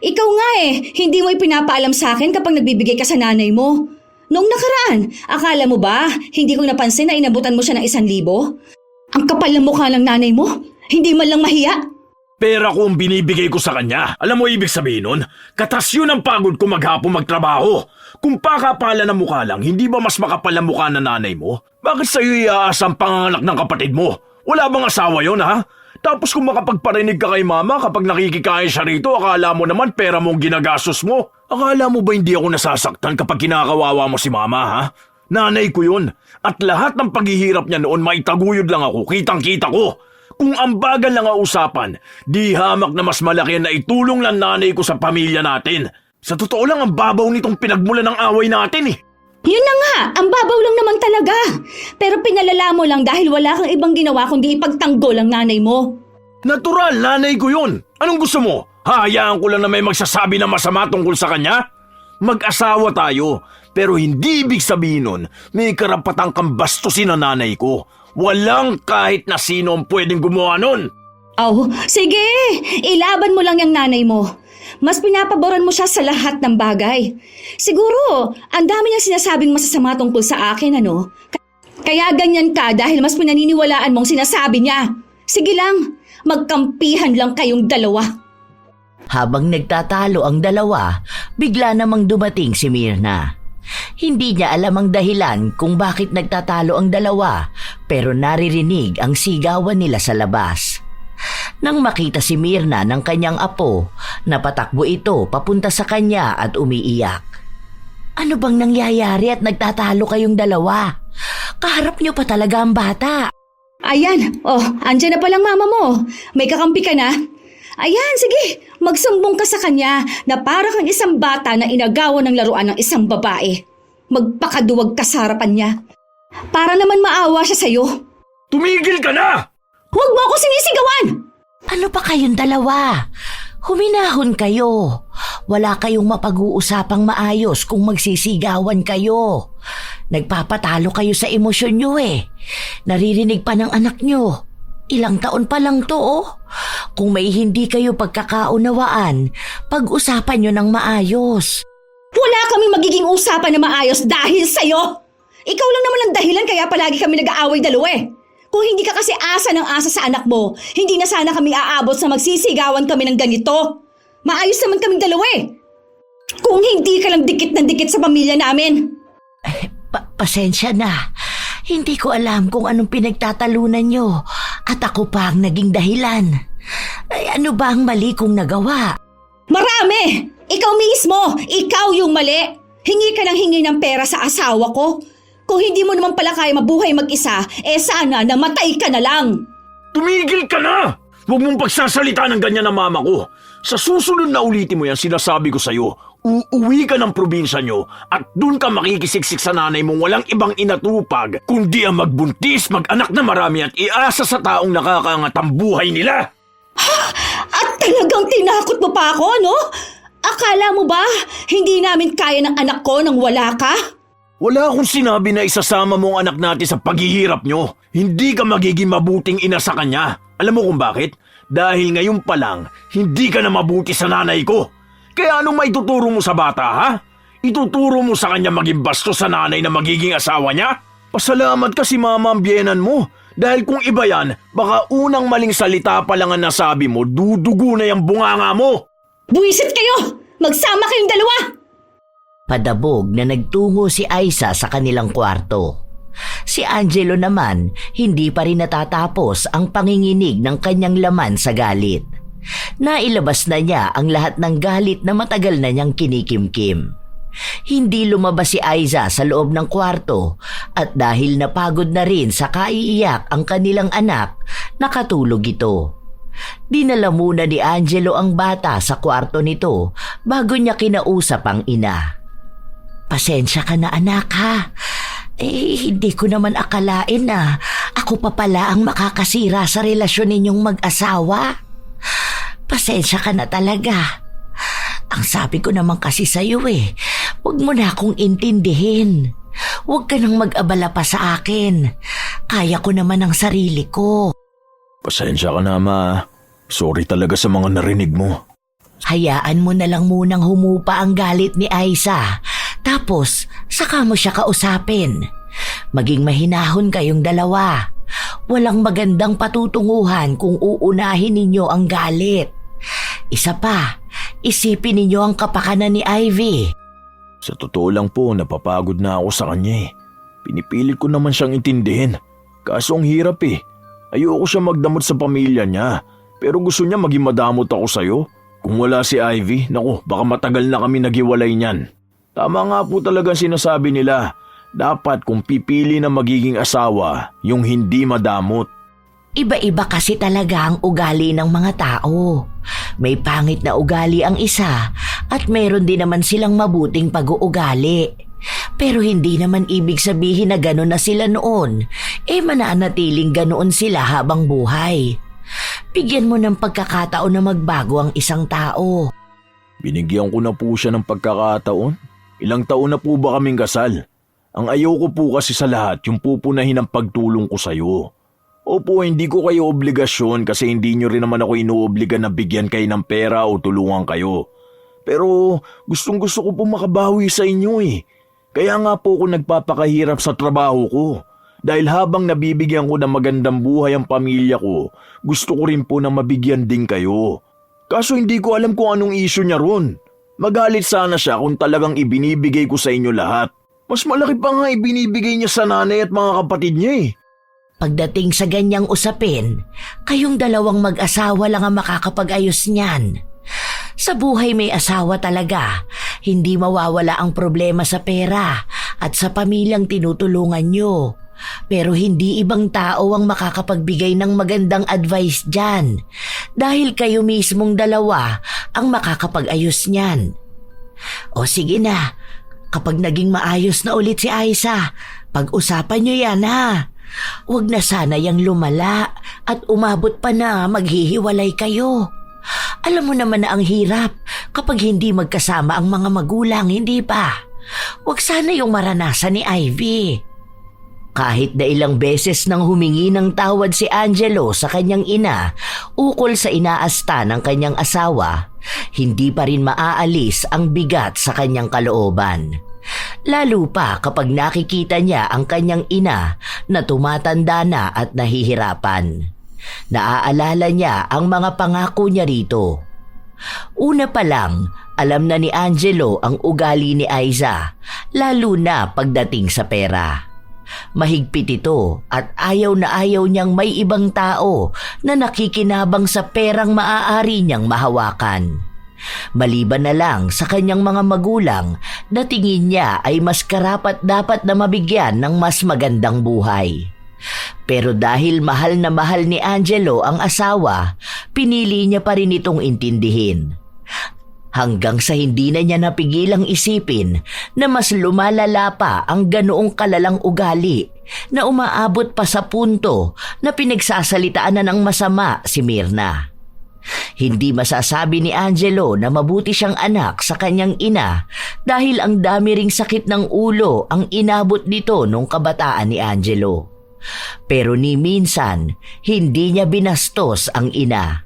Ikaw nga hindi mo ipinapaalam sa akin kapag nagbibigay ka sa nanay mo. Noong nakaraan, akala mo ba hindi ko napansin na inabutan mo siya ng 1,000? Ang kapal ng mukha ng nanay mo, hindi man lang mahiya. Pera ko ang binibigay ko sa kanya. Alam mo ibig sabihin nun? Katas yun ang pagod ko maghapon magtrabaho. Kung pakapala na mukha lang, hindi ba mas makapal ang mukha ng nanay mo? Bakit sa'yo iaasa ang panganganak ng kapatid mo? Wala bang asawa yon ha? Tapos kung makapagparinig ka kay mama kapag nakikikain siya rito, akala mo naman pera mong ginagastos mo. Akala mo ba hindi ako nasasaktan kapag kinakawawa mo si mama, ha? Nanay ko yun. At lahat ng paghihirap niya noon, maitaguyod lang ako, kitang-kita ko. Kung ang bagal lang ang usapan, di hamak na mas malaki na itulong lang nanay ko sa pamilya natin. Sa totoo lang, ang babaw nitong pinagmulan ng away natin eh. Yun na nga, ang babaw lang naman talaga. Pero pinalala mo lang dahil wala kang ibang ginawa kundi ipagtanggol ang nanay mo. Natural, nanay ko yun. Anong gusto mo? Hahayaan ko lang na may magsasabi na masama tungkol sa kanya? Mag-asawa tayo, pero hindi ibig sabihin nun may karapatang kang bastusin ang nanay ko. Walang kahit na sino ang pwedeng gumawa nun. Oh, sige, ilaban mo lang yung nanay mo. Mas pinapaboran mo siya sa lahat ng bagay. Siguro, ang dami niyang sinasabing masasama tungkol sa akin, ano? Kaya ganyan ka dahil mas pinaniniwalaan mong sinasabi niya. Sige lang, magkampihan lang kayong dalawa. Habang nagtatalo ang dalawa, bigla namang dumating si Mirna. Hindi niya alam ang dahilan kung bakit nagtatalo ang dalawa, pero naririnig ang sigawan nila sa labas. Nang makita si Mirna ng kanyang apo, napatakbo ito papunta sa kanya at umiiyak. Ano bang nangyayari at nagtatalo kayong dalawa? Kaharap niyo pa talaga ang bata. Ayan, andyan na palang mama mo. May kakampi ka na? Ayan, sige, magsumbong ka sa kanya na para kang isang bata na inagawan ng laruan ng isang babae. Magpakaduwag ka sa harapan niya. Para naman maawa siya sa'yo. Tumigil ka na! Huwag mo ako sinisigawan! Ano pa kayong dalawa? Huminahon kayo. Wala kayong mapag-uusapang maayos kung magsisigawan kayo. Nagpapatalo kayo sa emosyon nyo eh. Naririnig pa ng anak nyo. Ilang taon pa lang to oh. Kung may hindi kayo pagkakaunawaan, pag-usapan nyo ng maayos. Wala kaming magiging usapan na maayos dahil sa'yo. Ikaw lang naman ang dahilan kaya palagi kami nag-aaway dalawa eh. Kung hindi ka kasi asa ng asa sa anak mo, hindi na sana kami aabot sa magsisigawan kami ng ganito. Maayos naman kaming dalawa eh. Kung hindi ka lang dikit na dikit sa pamilya namin. Pasensya na. Hindi ko alam kung anong pinagtatalunan nyo at ako pa ang naging dahilan. Ay, ano ba ang mali kong nagawa? Marami! Ikaw mismo! Ikaw yung mali! Hingi ka ng hingi ng pera sa asawa ko. Kung hindi mo naman pala kaya mabuhay mag-isa, sana namatay ka na lang. Tumigil ka na! Huwag mong pagsasalita ng ganyan na mama ko. Sa susunod na ulitin mo yan, sinasabi ko sa'yo, uuwi ka ng probinsya nyo at dun ka makikisiksik sa nanay mong walang ibang inatupag kundi ang magbuntis, mag-anak na marami at iasa sa taong nakakaangat ang buhay nila. At talagang tinakot mo pa ako, no? Akala mo ba hindi namin kaya ng anak ko nang wala ka? Wala akong sinabi na isasama mo ang anak natin sa paghihirap nyo. Hindi ka magiging mabuting ina sa kanya. Alam mo kung bakit? Dahil ngayon pa lang, hindi ka na mabuti sa nanay ko. Kaya anong maituturo mo sa bata, ha? Ituturo mo sa kanya maging bastos sa nanay na magiging asawa niya? Pasalamat ka si mama ang biyenan mo. Dahil kung iba yan, baka unang maling salita pa lang ang nasabi mo, dudugo na yung bunganga mo. Buwisit kayo! Magsama kayong dalawa! Padabog na nagtungo si Aiza sa kanilang kwarto. Si Angelo naman, hindi pa rin natatapos ang panginginig ng kanyang laman sa galit. Nailabas na niya ang lahat ng galit na matagal na niyang kinikimkim. Hindi lumabas si Aiza sa loob ng kwarto at dahil napagod na rin sa kaiiyak ang kanilang anak, nakatulog ito. Dinala muna ni Angelo ang bata sa kwarto nito bago niya kinausap ang ina. Pasensya ka na anak ha. Hindi ko naman akalain na ako pa pala ang makakasira sa relasyon ninyong mag-asawa. Pasensya ka na talaga. Ang sabi ko naman kasi sa'yo huwag mo na akong intindihin. Huwag ka nang mag-abala pa sa akin. Kaya ko naman ang sarili ko. Pasensya ka na, ma. Sorry talaga sa mga narinig mo. Hayaan mo na lang munang humupa ang galit ni Aiza. Tapos, saka mo siya kausapin. Maging mahinahon kayong dalawa. Walang magandang patutunguhan kung uunahin ninyo ang galit. Isa pa, isipin ninyo ang kapakanan ni Ivy. Sa totoo lang po, napapagod na ako sa kanya. Pinipilit ko naman siyang intindihin. Kaso ang hirap Ayoko siya magdamot sa pamilya niya. Pero gusto niya maging madamot ako sa'yo. Kung wala si Ivy, naku, baka matagal na kami naghiwalay niyan. Tama nga po talaga sinasabi nila. Dapat kung pipili na magiging asawa, yung hindi madamot. Iba-iba kasi talaga ang ugali ng mga tao. May pangit na ugali ang isa at meron din naman silang mabuting pag-uugali. Pero hindi naman ibig sabihin na gano'n na sila noon. Mananatiling ganoon sila habang buhay. Bigyan mo ng pagkakataon na magbago ang isang tao. Binigyan ko na po siya ng pagkakataon. Ilang taon na po ba kaming kasal? Ang ayoko po kasi sa lahat yung pupunahin ang pagtulong ko sa'yo. Opo, hindi ko kayo obligasyon kasi hindi nyo rin naman ako inuobliga na bigyan kayo ng pera o tulungan kayo. Pero gustong gusto ko po makabawi sa inyo eh. Kaya nga po ako nagpapakahirap sa trabaho ko. Dahil habang nabibigyan ko ng magandang buhay ang pamilya ko, gusto ko rin po na mabigyan din kayo. Kaso hindi ko alam kung anong issue niya ron. Magalit sana siya kung talagang ibinibigay ko sa inyo lahat. Mas malaki pa nga ibinibigay niya sa nanay at mga kapatid niya eh. Pagdating sa ganyang usapin, kayong dalawang mag-asawa lang ang makakapag-ayos niyan. Sa buhay may asawa talaga, hindi mawawala ang problema sa pera at sa pamilyang tinutulungan nyo. Pero hindi ibang tao ang makakapagbigay ng magandang advice dyan dahil kayo mismong dalawa ang makakapag-ayos niyan. O sige na, kapag naging maayos na ulit si Aiza, pag-usapan nyo yan ha. Huwag na sana yang lumala at umabot pa na maghihiwalay kayo. Alam mo naman na ang hirap kapag hindi magkasama ang mga magulang, hindi ba? Huwag sana yung maranasan ni Ivy. Kahit na ilang beses nang humingi ng tawad si Angelo sa kanyang ina ukol sa inaasta ng kanyang asawa, hindi pa rin maaalis ang bigat sa kanyang kalooban. Lalo pa kapag nakikita niya ang kanyang ina na tumatanda na at nahihirapan. Naaalala niya ang mga pangako niya rito. Una pa lang, alam na ni Angelo ang ugali ni Aiza, lalo na pagdating sa pera. Mahigpit ito at ayaw na ayaw niyang may ibang tao na nakikinabang sa perang maaari niyang mahawakan. Maliban na lang sa kanyang mga magulang na tingin niya ay mas karapat-dapat na mabigyan ng mas magandang buhay. Pero dahil mahal na mahal ni Angelo ang asawa, pinili niya pa rin itong intindihin. Hanggang sa hindi na niya napigilang isipin na mas lumalala pa ang ganoong kalalang ugali na umaabot pa sa punto na pinagsasalitaan na ng masama si Myrna. Hindi masasabi ni Angelo na mabuti siyang anak sa kanyang ina dahil ang dami ring sakit ng ulo ang inabot nito nung kabataan ni Angelo. Pero ni minsan, hindi niya binastos ang ina.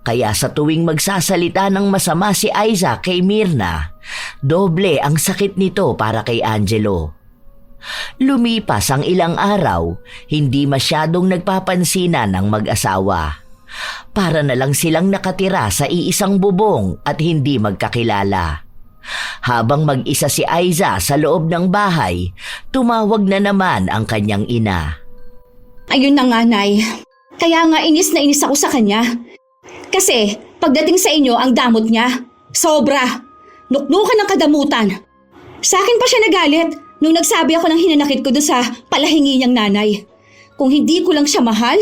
Kaya sa tuwing magsasalita ng masama si Aiza kay Myrna, doble ang sakit nito para kay Angelo. Lumipas ang ilang araw, hindi masyadong nagpapansinan ng mag-asawa. Para na lang silang nakatira sa iisang bubong at hindi magkakilala. Habang mag-isa si Aiza sa loob ng bahay, tumawag na naman ang kanyang ina. Ayun na nga, Nay. Kaya nga inis na inis ako sa kanya. Kasi pagdating sa inyo ang damot niya, sobra. Nuknukan ng kadamutan. Sa akin pa siya nagalit nung nagsabi ako ng hinanakit ko doon sa palahingi niyang nanay. Kung hindi ko lang siya mahal,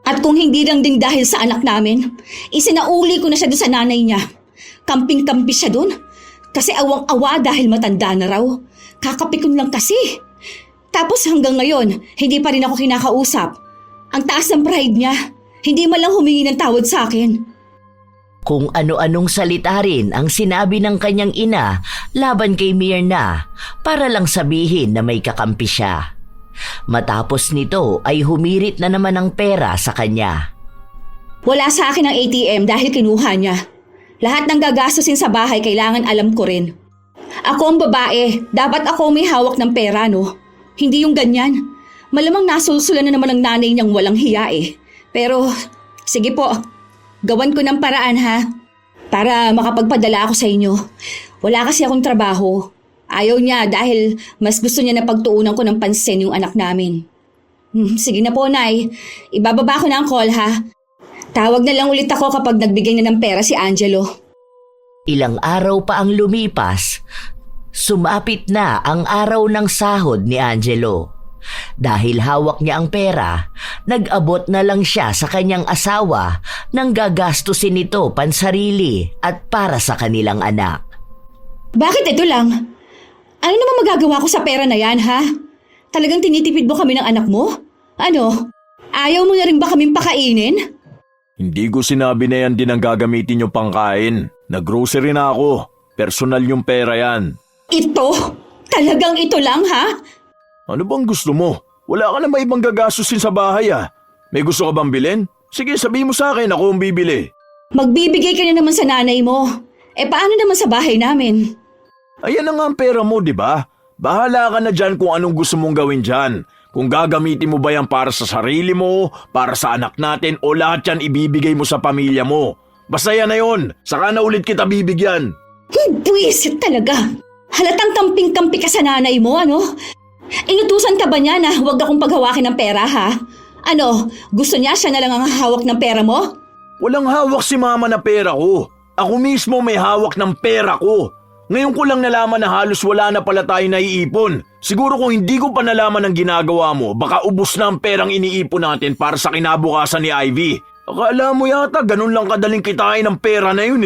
at kung hindi lang din dahil sa anak namin, isinauli ko na siya doon sa nanay niya. Kamping-kampi siya doon. Kasi awang-awa dahil matanda na raw. Kakapikon lang kasi. Tapos hanggang ngayon, hindi pa rin ako kinakausap. Ang taas ng pride niya. Hindi man lang humingi ng tawad sa akin. Kung ano-anong salita rin ang sinabi ng kanyang ina laban kay Myrna para lang sabihin na may kakampi siya. Matapos nito ay humirit na naman ang pera sa kanya. Wala sa akin ang ATM dahil kinuha niya. Lahat ng gagastusin sa bahay kailangan alam ko rin. Ako ang babae, dapat ako may hawak ng pera, no? Hindi yung ganyan. Malamang nasulsulan na naman ng nanay niyang walang hiya eh. Pero, sige po, gawan ko ng paraan ha. Para makapagpadala ako sa inyo. Wala kasi akong trabaho. Ayaw niya dahil mas gusto niya na pagtuunan ko ng pansin yung anak namin. Sige na po, Nay. Ibababa ko na ang call, ha? Tawag na lang ulit ako kapag nagbigay na ng pera si Angelo. Ilang araw pa ang lumipas, sumapit na ang araw ng sahod ni Angelo. Dahil hawak niya ang pera, nag-abot na lang siya sa kanyang asawa nang gagastusin ito pansarili at para sa kanilang anak. Bakit ito lang? Ano naman magagawa ko sa pera na yan, ha? Talagang tinitipid mo kami ng anak mo? Ano? Ayaw mo na rin ba kaming pakainin? Hindi ko sinabi na yan din ang gagamitin yung pangkain. Nag-grocery na ako. Personal yung pera yan. Ito? Talagang ito lang, ha? Ano bang gusto mo? Wala ka na may ibang gagastusin sa bahay May gusto ka bang bilhin? Sige, sabihin mo sa akin, ako ang bibili. Magbibigay ka na naman sa nanay mo. Paano naman sa bahay namin? Ayan na nga ang pera mo, di ba? Bahala ka na dyan kung anong gusto mong gawin dyan. Kung gagamitin mo ba yan para sa sarili mo, para sa anak natin, o lahat yan ibibigay mo sa pamilya mo. Basta yan na yun. Saka na ulit kita bibigyan. Buwisit talaga. Halatang kamping-kampi ka sa nanay mo, ano? Inutusan ka ba niya na huwag akong paghawakin ng pera, ha? Ano, gusto niya siya na lang ang hawak ng pera mo? Walang hawak si mama na pera ko. Ako mismo may hawak ng pera ko. Ngayon ko lang nalaman na halos wala na pala tayo naiipon. Siguro kung hindi ko pa nalaman ang ginagawa mo, baka ubos na ang perang iniipon natin para sa kinabukasan ni Ivy. Akala mo yata ganun lang kadaling kitain ang pera na yun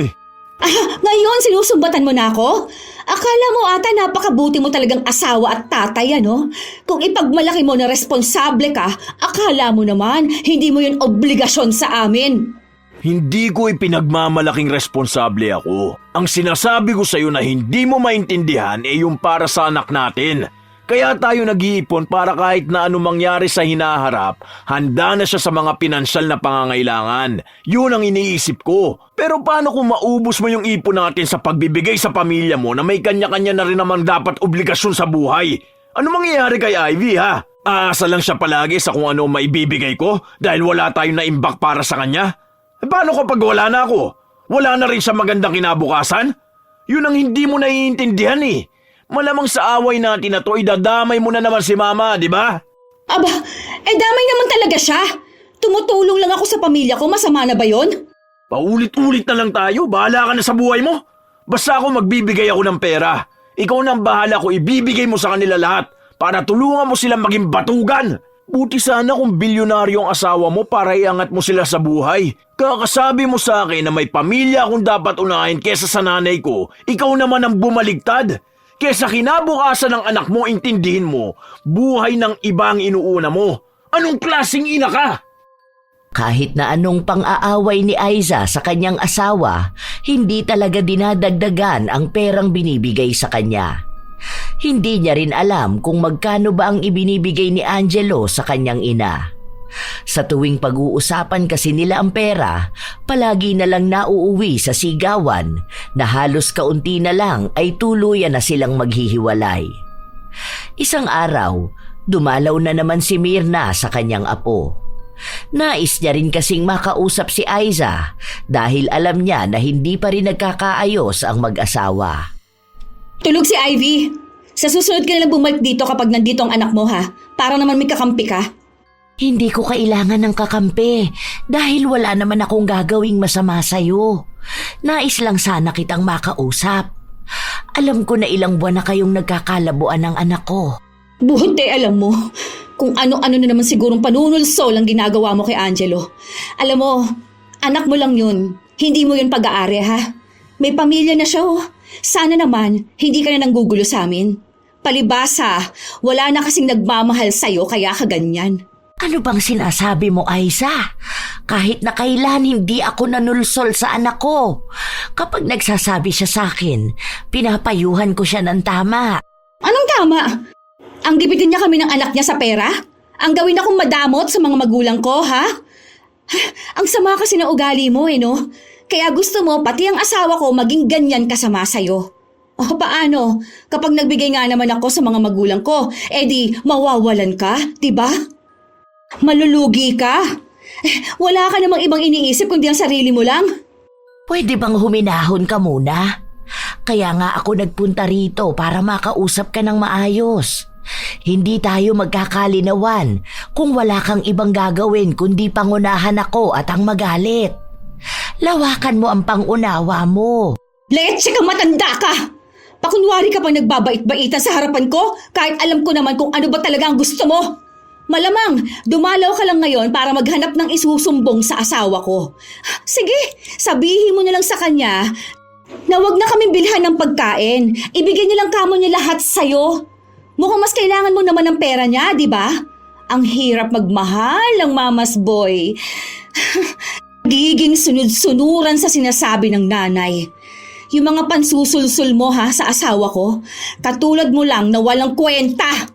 Ngayon sinusumbatan mo na ako? Akala mo ata napakabuti mo talagang asawa at tatay, ano? Kung ipagmalaki mo na responsable ka, akala mo naman hindi mo yun obligasyon sa amin. Hindi ko ipinagmamalaking responsable ako. Ang sinasabi ko sa'yo na hindi mo maintindihan yung para sa anak natin. Kaya tayo nag-iipon para kahit na anong mangyari sa hinaharap, handa na siya sa mga pinansyal na pangangailangan. Yun ang iniisip ko. Pero paano kung maubos mo yung ipon natin sa pagbibigay sa pamilya mo na may kanya-kanya na rin naman dapat obligasyon sa buhay? Ano mangyayari kay Ivy, ha? Aasa lang siya palagi sa kung ano maibibigay ko dahil wala tayong naimbak para sa kanya? Paano kapag wala na ako? Wala na rin siya magandang kinabukasan? Yun ang hindi mo naiintindihan Malamang sa away natin na to, idadamay mo na naman si mama, di ba? Aba, damay naman talaga siya. Tumutulong lang ako sa pamilya ko, masama na ba yon? Paulit-ulit na lang tayo, bahala ka na sa buhay mo. Basta ako magbibigay ako ng pera. Ikaw na ang bahala ko, ibibigay mo sa kanila lahat para tulungan mo silang maging batugan. Buti sana kung bilyonaryo ang asawa mo para iangat mo sila sa buhay. Kakasabi mo sa akin na may pamilya akong dapat unahin kesa sa nanay ko, ikaw naman ang bumaligtad. Kesa kinabukasan ng anak mo, intindihin mo, buhay ng ibang inuuna mo. Anong klaseng ina ka? Kahit na anong pang-aaway ni Aiza sa kanyang asawa, hindi talaga dinadagdagan ang perang binibigay sa kanya. Hindi niya rin alam kung magkano ba ang ibinibigay ni Angelo sa kanyang ina. Sa tuwing pag-uusapan kasi nila ang pera, palagi na lang nauuwi sa sigawan na halos kaunti na lang ay tuluyan na silang maghihiwalay. Isang araw, dumalaw na naman si Mirna sa kanyang apo. Nais niya rin kasing makausap si Aiza dahil alam niya na hindi pa rin nagkakaayos ang mag-asawa. Tulog si Ivy. Sa susunod ka na lang bumalik dito kapag nandito ang anak mo, ha? Para naman may kakampi ka. Hindi ko kailangan ng kakampi dahil wala naman akong gagawing masama sa'yo. Nais lang sana kitang makausap. Alam ko na ilang buwan na kayong nagkakalabuan ng anak ko. Buti alam mo kung ano-ano na naman sigurong panunulsol ang ginagawa mo kay Angelo. Alam mo, anak mo lang yun. Hindi mo yun pag-aari, ha? May pamilya na siya, Sana naman, hindi ka na nanggugulo sa amin. Palibasa, wala na kasing nagmamahal sa'yo kaya kaganyan. Ano bang sinasabi mo, Aiza? Kahit na kailan hindi ako nanulsol sa anak ko. Kapag nagsasabi siya sa akin, pinapayuhan ko siya ng tama. Anong tama? Ang gipitin niya kami ng anak niya sa pera? Ang gawin akong madamot sa mga magulang ko, ha? Ang sama kasi ng ugali mo, no? Kaya gusto mo pati ang asawa ko maging ganyan kasama sa'yo. O paano? Kapag nagbigay nga naman ako sa mga magulang ko, di mawawalan ka, diba? Malulugi ka. Wala ka namang ibang iniisip kundi ang sarili mo lang. Pwede bang huminahon ka muna? Kaya nga ako nagpunta rito para makausap ka ng maayos. Hindi tayo magkakalinawan kung wala kang ibang gagawin kundi pangunahan ako at ang magalit. Lawakan mo ang pangunawa mo. Leche kang matanda ka! Pakunwari ka pang nagbabait-baita sa harapan ko kahit alam ko naman kung ano ba talaga ang gusto mo. Malamang, dumalaw ka lang ngayon para maghanap ng isusumbong sa asawa ko. Sige, sabihin mo na lang sa kanya na wag na kaming bilhan ng pagkain. Ibigay nilang kamo niya lahat sa'yo. Mukhang mas kailangan mo naman ng pera niya, di ba? Ang hirap magmahal ng mamas boy. Giging sunod-sunuran sa sinasabi ng nanay. Yung mga pansusulsul mo sa asawa ko, katulad mo lang na walang kwenta.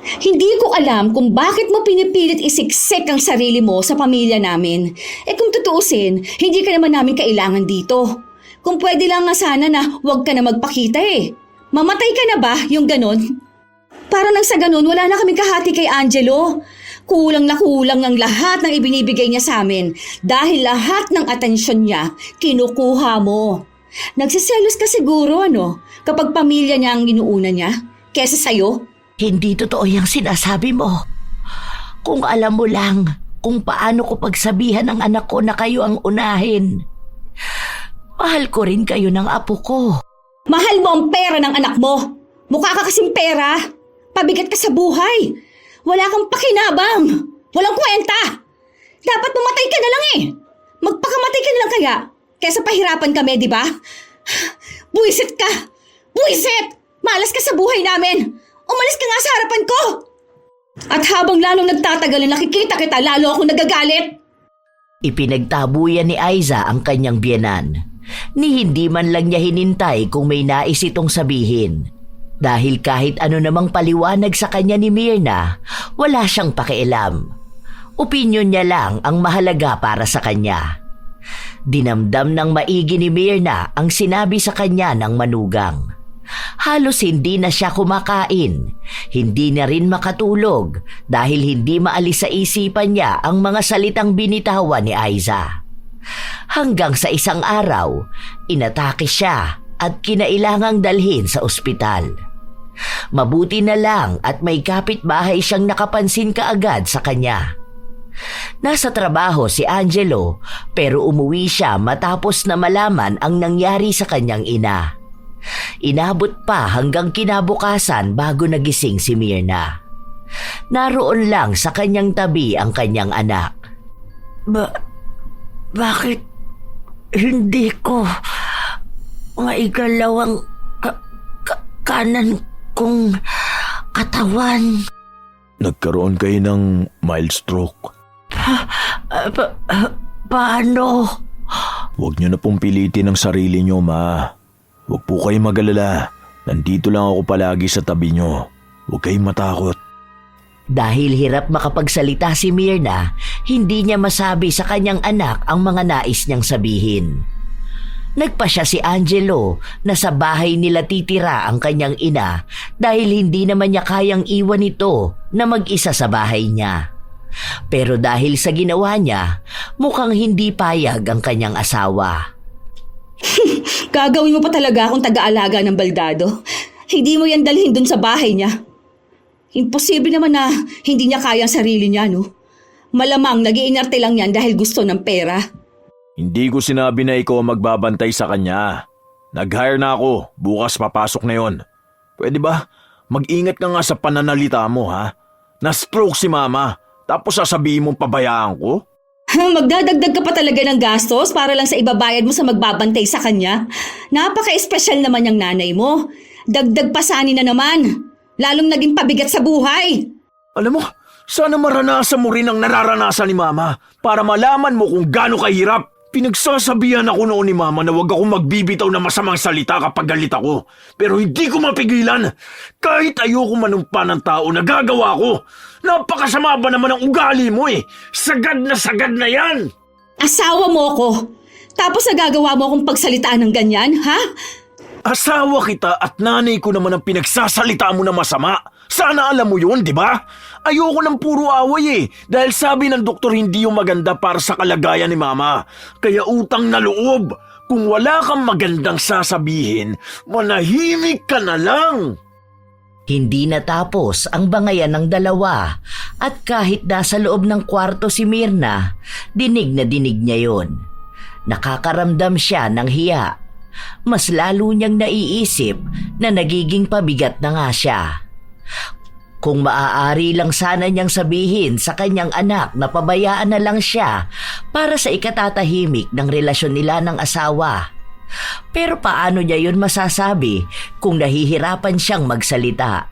Hindi ko alam kung bakit mo pinipilit isiksik ang sarili mo sa pamilya namin. Kung tutuusin, hindi ka naman namin kailangan dito. Kung pwede lang nga sana na huwag ka na magpakita Mamatay ka na ba yung ganon? Para nang sa ganon, wala na kaming kahati kay Angelo. Kulang na kulang ang lahat ng ibinibigay niya sa amin dahil lahat ng atensyon niya kinukuha mo. Nagsiselos ka siguro kapag pamilya niya ang inuuna niya kesa sa'yo? Hindi totoo yung sinasabi mo. Kung alam mo lang kung paano ko pagsabihan ng anak ko na kayo ang unahin. Mahal ko rin kayo ng apo ko. Mahal mo ang pera ng anak mo. Mukha ka kasing pera. Pabigat ka sa buhay. Wala kang pakinabang. Walang kwenta. Dapat mamatay ka na lang Magpakamatay ka na lang kaya. Kesa pahirapan kami, di ba? Buwisit ka. Buwisit! Malas ka sa buhay namin. Umalis ka nga sa harapan ko! At habang lalong nagtatagal na nakikita kita, lalo akong nagagalit. Ipinagtabuyan ni Aiza ang kanyang biyenan. Ni hindi man lang niya hinintay kung may nais itong sabihin. Dahil kahit ano namang paliwanag sa kanya ni Myrna, wala siyang pakialam. Opinyon niya lang ang mahalaga para sa kanya. Dinamdam ng maigi ni Myrna ang sinabi sa kanya ng manugang. Halos hindi na siya kumakain, hindi na rin makatulog dahil hindi maalis sa isipan niya ang mga salitang binitawan ni Aiza. Hanggang sa isang araw, inatake siya at kinailangang dalhin sa ospital. Mabuti na lang at may kapitbahay siyang nakapansin kaagad sa kanya. Nasa trabaho si Angelo pero umuwi siya matapos na malaman ang nangyari sa kanyang ina. Inabot pa hanggang kinabukasan bago nagising si Myrna. Naroon lang sa kanyang tabi ang kanyang anak. Bakit hindi ko maigalaw ang kanan kong katawan? Nagkaroon kayo ng mild stroke. Paano? Huwag niyo na pong pilitin ang sarili niyo, ma. Huwag po kayong mag-alala. Nandito lang ako palagi sa tabi niyo. Huwag kayong matakot. Dahil hirap makapagsalita si Myrna, hindi niya masabi sa kanyang anak ang mga nais niyang sabihin. Nagpasya si Angelo na sa bahay nila titira ang kanyang ina dahil hindi naman niya kayang iwan ito na mag-isa sa bahay niya. Pero dahil sa ginawa niya, mukhang hindi payag ang kanyang asawa. Gagawin mo pa talaga akong taga-alaga ng baldado. Hindi mo yan dalhin dun sa bahay niya. Imposible naman na hindi niya kaya ang sarili niya, Malamang nag-iinarte lang yan dahil gusto ng pera. Hindi ko sinabi na ikaw ang magbabantay sa kanya. Nag-hire na ako. Bukas papasok na yon. Pwede ba? Mag-ingat ka nga sa pananalita mo, ha? Na-stroke si mama. Tapos sasabihin mong pabayaan ko? Magdadagdag ka pa talaga ng gastos para lang sa ibabayad mo sa magbabantay sa kanya. Napaka-espesyal naman yung nanay mo. Dagdag pasani na naman. Lalong naging pabigat sa buhay. Alam mo, sana maranasan mo rin ang nararanasan ni mama para malaman mo kung gaano kahirap. Pinagsasabihan ako noon ni mama na huwag akong magbibitaw ng masamang salita kapag galit ako. Pero hindi ko mapigilan. Kahit ayoko manumpa ng tao, nagagawa ko. Napakasama ba naman ang ugali mo Sagad na yan. Asawa mo ko. Tapos nagagawa mo akong pagsalitaan ng ganyan, ha? Asawa kita at nanay ko naman ang pinagsasalita mo na masama. Sana alam mo yun, di ba? Ayoko ng puro away dahil sabi ng doktor hindi yung maganda para sa kalagayan ni mama. Kaya utang na loob. Kung wala kang magandang sasabihin, manahimik ka na lang. Hindi natapos ang bangayan ng dalawa At kahit nasa loob ng kwarto si Myrna, dinig na dinig niya yon. Nakakaramdam siya ng hiya. Mas lalo niyang naiisip na nagiging pabigat na nga siya. Kung maaari lang sana niyang sabihin sa kanyang anak na pabayaan na lang siya para sa ikatatahimik ng relasyon nila ng asawa. Pero paano niya yun masasabi kung nahihirapan siyang magsalita?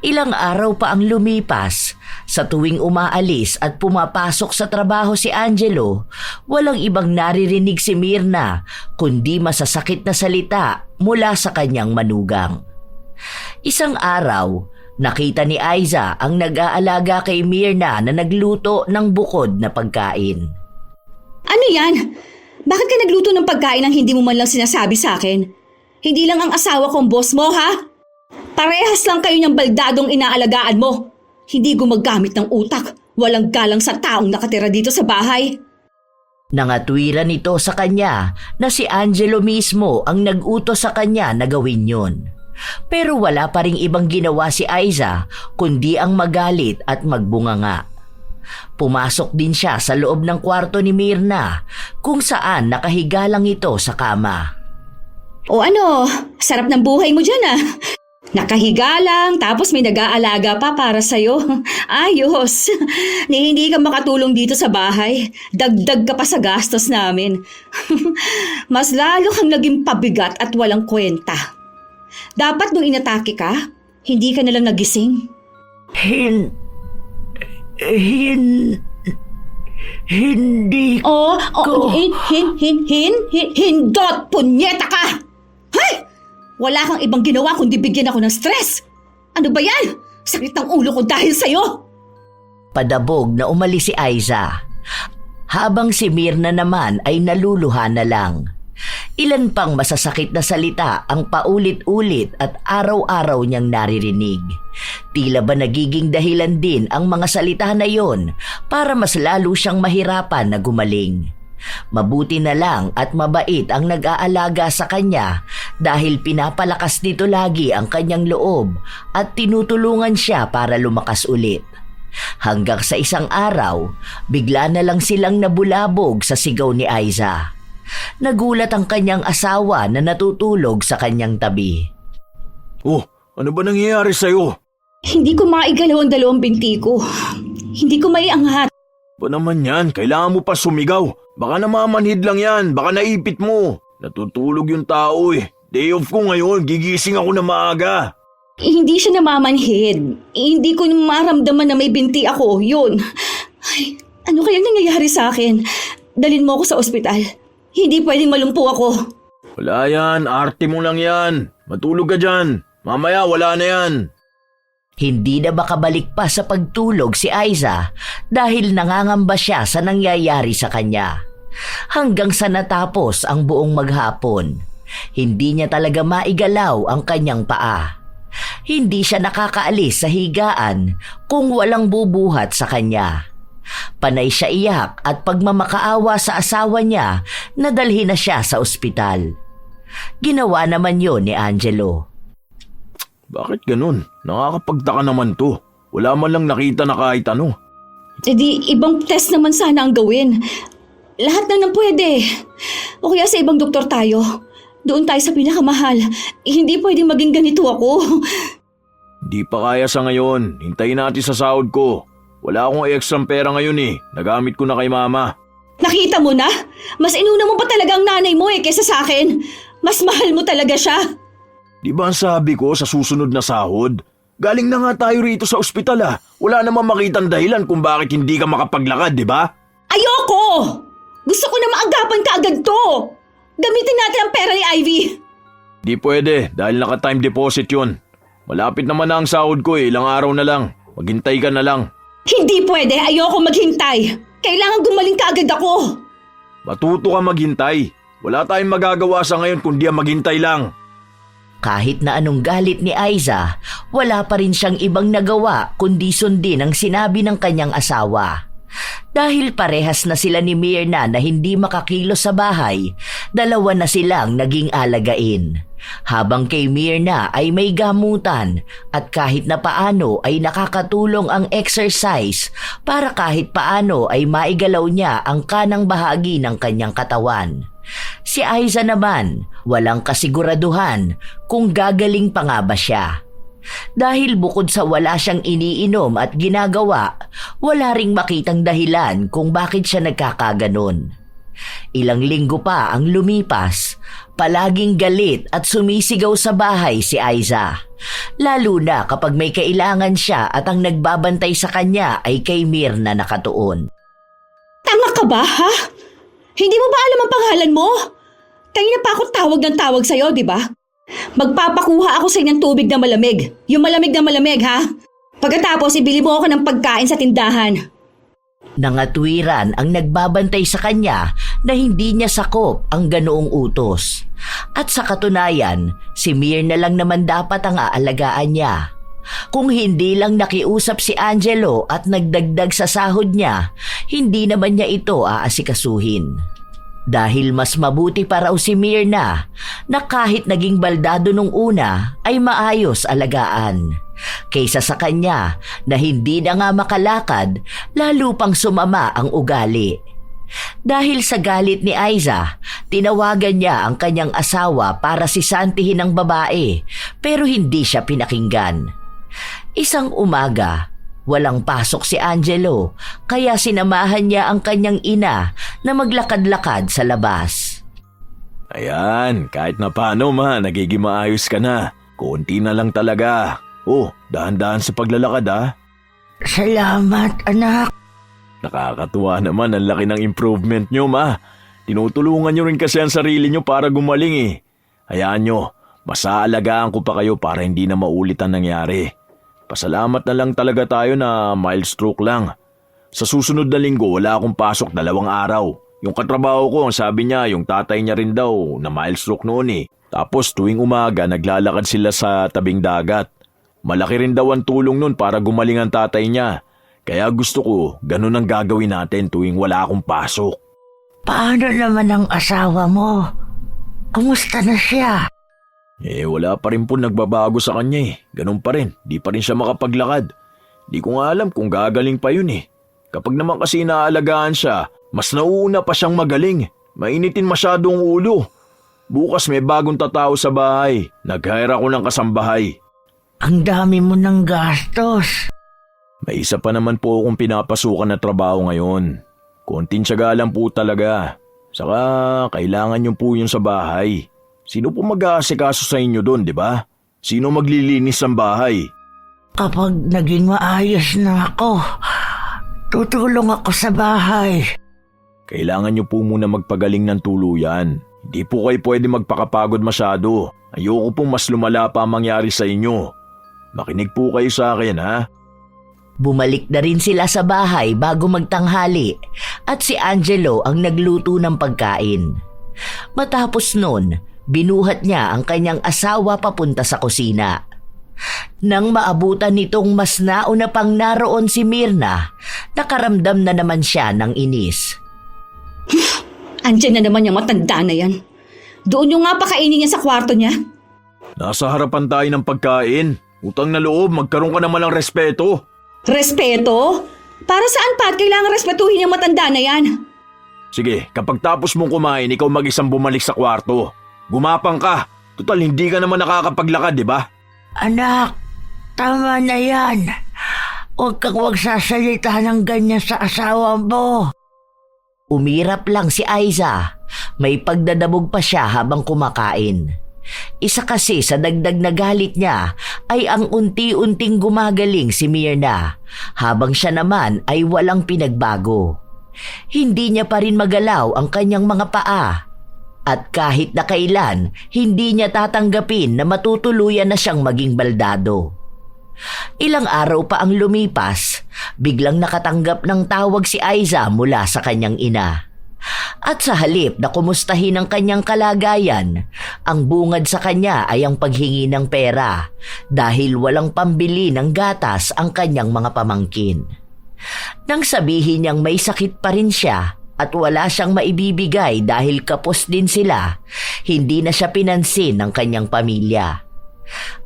Ilang araw pa ang lumipas. Sa tuwing umaalis at pumapasok sa trabaho si Angelo, walang ibang naririnig si Myrna kundi masasakit na salita mula sa kanyang manugang. Isang araw, nakita ni Aiza ang nag-aalaga kay Myrna na nagluto ng bukod na pagkain. Ano yan? Bakit ka nagluto ng pagkain ang hindi mo man lang sinasabi sa akin? Hindi lang ang asawa kong boss mo, ha? Parehas lang kayo niyang baldadong inaalagaan mo. Hindi gumagamit ng utak. Walang galang sa taong nakatira dito sa bahay. Nangatwiran nito sa kanya na si Angelo mismo ang nag-utos sa kanya na gawin yun. Pero wala pa ring ibang ginawa si Aiza kundi ang magalit at magbunganga. Pumasok din siya sa loob ng kwarto ni Myrna kung saan nakahiga lang ito sa kama. O ano, sarap ng buhay mo dyan ah. Nakahiga lang, tapos may nag-aalaga pa para sa'yo. Ayos. Ni hindi ka makatulong dito sa bahay. Dagdag ka pa sa gastos namin. Mas lalo kang naging pabigat at walang kwenta. Dapat nung inatake ka, hindi ka nalang nagising. Hindi Hindot, punyeta ka! Hay! Wala kang ibang ginawa kundi bigyan ako ng stress. Ano ba yan? Sakit ang ulo ko dahil sa'yo. Padabog na umalis si Aiza. Habang si Myrna naman ay naluluha na lang. Ilan pang masasakit na salita ang paulit-ulit at araw-araw niyang naririnig. Tila ba nagiging dahilan din ang mga salita na yon para mas lalo siyang mahirapan na gumaling. Mabuti na lang at mabait ang nag-aalaga sa kanya dahil pinapalakas nito lagi ang kanyang loob at tinutulungan siya para lumakas ulit. Hanggang sa isang araw, bigla na lang silang nabulabog sa sigaw ni Aiza. Nagulat ang kanyang asawa na natutulog sa kanyang tabi. Oh, ano ba nangyayari sa'yo? Hindi ko maigalaw ang dalawang binti ko. Hindi ko maiangat. Ba naman yan? Kailangan mo pa sumigaw. Baka namamanhid lang yan. Baka naipit mo. Natutulog yung tao eh. Day off ko ngayon. Gigising ako na maaga. Hindi siya namamanhid. Hindi ko maramdaman na may binti ako. Yun. Ay, ano kaya nangyayari sa akin? Dalhin mo ako sa ospital. Hindi pwedeng malumpo ako. Wala yan. Arte mo lang yan. Matulog ka dyan. Mamaya wala na yan. Hindi na makabalik pa sa pagtulog si Aiza dahil nangangamba siya sa nangyayari sa kanya. Hanggang sa natapos ang buong maghapon, hindi niya talaga maigalaw ang kanyang paa. Hindi siya nakakaalis sa higaan kung walang bubuhat sa kanya. Panay siya iyak at pagmamakaawa sa asawa niya na dalhin na siya sa ospital. Ginawa naman yon ni Angelo. Bakit ganun? Nakakapagtaka naman to. Wala man lang nakita na kahit ano. E di, ibang test naman sana ang gawin. Lahat na nang pwede. O kaya sa ibang doktor tayo. Doon tayo sa pinakamahal. Hindi pwedeng maging ganito ako. Di pa kaya sa ngayon. Hintayin natin sa sahod ko. Wala akong extra pera ngayon eh. Nagamit ko na kay mama. Nakita mo na? Mas inuna mo pa talaga ang nanay mo kaysa sa akin. Mas mahal mo talaga siya. Di ba ang sabi ko sa susunod na sahod? Galing na nga tayo rito sa ospital ah. Wala namang makitang dahilan kung bakit hindi ka makapaglakad, di ba? Ayoko! Gusto ko na maagapan ka agad to. Gamitin natin ang pera ni Ivy. Di pwede dahil naka-time deposit yun. Malapit naman na ang sahod ko eh. Ilang araw na lang. Maghintay ka na lang. Hindi pwede. Ayoko maghintay. Kailangan gumaling ka agad ako. Matuto ka maghintay. Wala tayong magagawa sa ngayon kundi ang maghintay lang. Kahit na anong galit ni Aiza, wala pa rin siyang ibang nagawa kundi sundin ang sinabi ng kanyang asawa. Dahil parehas na sila ni Myrna na hindi makakilos sa bahay, dalawa na silang naging alagain. Habang kay Myrna ay may gamutan at kahit na paano ay nakakatulong ang exercise para kahit paano ay maigalaw niya ang kanang bahagi ng kanyang katawan. Si Aiza naman, walang kasiguraduhan kung gagaling pa nga ba siya. Dahil bukod sa wala siyang iniinom at ginagawa, wala ring makitang dahilan kung bakit siya nagkakaganon. Ilang linggo pa ang lumipas, palaging galit at sumisigaw sa bahay si Aiza. Lalo na kapag may kailangan siya at ang nagbabantay sa kanya ay kay Myrna nakatuon. Tanga ka ba, ha? Hindi mo ba alam ang pangalan mo? Kanina pa ako tawag ng tawag sa'yo, di ba? Magpapakuha ako sa inyong tubig na malamig. Yung malamig na malamig, ha? Pagkatapos, ibili mo ako ng pagkain sa tindahan. Nangatwiran ang nagbabantay sa kanya na hindi niya sakop ang ganoong utos. At sa katunayan, si Myrna lang naman dapat ang aalagaan niya. Kung hindi lang nakiusap si Angelo at nagdagdag sa sahod niya, hindi naman niya ito aasikasuhin. Dahil mas mabuti pa raw si Myrna na kahit naging baldado nung una ay maayos alagaan. Kaysa sa kanya na hindi na nga makalakad, lalo pang sumama ang ugali. Dahil sa galit ni Aiza, tinawagan niya ang kanyang asawa para sisantihin ang babae pero hindi siya pinakinggan. Isang umaga, walang pasok si Angelo kaya sinamahan niya ang kanyang ina na maglakad-lakad sa labas. Ayan, kahit na paano nagiging maayos ka na. Konti na lang talaga. Oh, dahan-dahan sa paglalakad ha. Salamat, anak. Nakakatuwa naman, ang laki ng improvement nyo Tinutulungan nyo rin kasi ang sarili nyo para gumaling Hayaan nyo, masaalagaan ko pa kayo para hindi na maulit ang nangyari. Pasalamat na lang talaga tayo na mild stroke lang. Sa susunod na linggo wala akong pasok 2 araw. Yung katrabaho ko, ang sabi niya, yung tatay niya rin daw na mild stroke noon Tapos tuwing umaga naglalakad sila sa tabing dagat. Malaki rin daw ang tulong nun para gumaling ang tatay niya. Kaya gusto ko, ganun ang gagawin natin tuwing wala akong pasok. Paano naman ang asawa mo? Kumusta na siya? Wala pa rin po nagbabago sa kanya Ganun pa rin, di pa rin siya makapaglakad. Di ko nga alam kung gagaling pa yun Kapag naman kasi inaalagaan siya, mas nauuna pa siyang magaling. Mainitin masyadong ulo. Bukas may bagong tatao sa bahay. Nag-hire ako ng kasambahay. Ang dami mo ng gastos. May isa pa naman po akong pinapasukan na trabaho ngayon. Konting tiyaga lang po talaga. Saka kailangan niyo po yun sa bahay. Sino po mag-aasikaso sa inyo doon, di ba? Sino maglilinis ng bahay? Kapag naging maayos na ako, tutulong ako sa bahay. Kailangan niyo po muna magpagaling ng tuluyan. Hindi po kayo pwede magpakapagod masyado. Ayoko pong mas lumala pa ang mangyari sa inyo. Makinig po kayo sa akin, ha? Bumalik na rin sila sa bahay bago magtanghali at si Angelo ang nagluto ng pagkain. Matapos nun, binuhat niya ang kanyang asawa papunta sa kusina. Nang maabutan nitong mas nauna pang naroon si Myrna, nakaramdam na naman siya ng inis. Andyan na naman yung matanda na yan. Doon yung nga pakainin niya sa kwarto niya. Nasa harapan tayo ng pagkain. Utang na loob, magkaroon ka naman ng respeto. Respeto? Para saan pa at kailangan respetuhin yung matanda na yan? Sige, kapag tapos mong kumain, ikaw mag-isang bumalik sa kwarto. Gumapang ka. Total, hindi ka naman nakakapaglakad, di ba? Anak, tama na yan. Huwag kang sasalita ng ganyan sa asawa mo. Umirap lang si Aiza. May pagdadabog pa siya habang kumakain. Isa kasi sa dagdag na galit niya ay ang unti-unting gumagaling si Myrna, habang siya naman ay walang pinagbago. Hindi niya pa rin magalaw ang kanyang mga paa. At kahit na kailan, hindi niya tatanggapin na matutuluyan na siyang maging baldado. Ilang araw pa ang lumipas, biglang nakatanggap ng tawag si Aiza mula sa kanyang ina. At sa halip na kumustahin ang kanyang kalagayan, ang bungad sa kanya ay ang paghingi ng pera dahil walang pambili ng gatas ang kanyang mga pamangkin. Nang sabihin niyang may sakit pa rin siya at wala siyang maibibigay dahil kapos din sila, hindi na siya pinansin ng kanyang pamilya.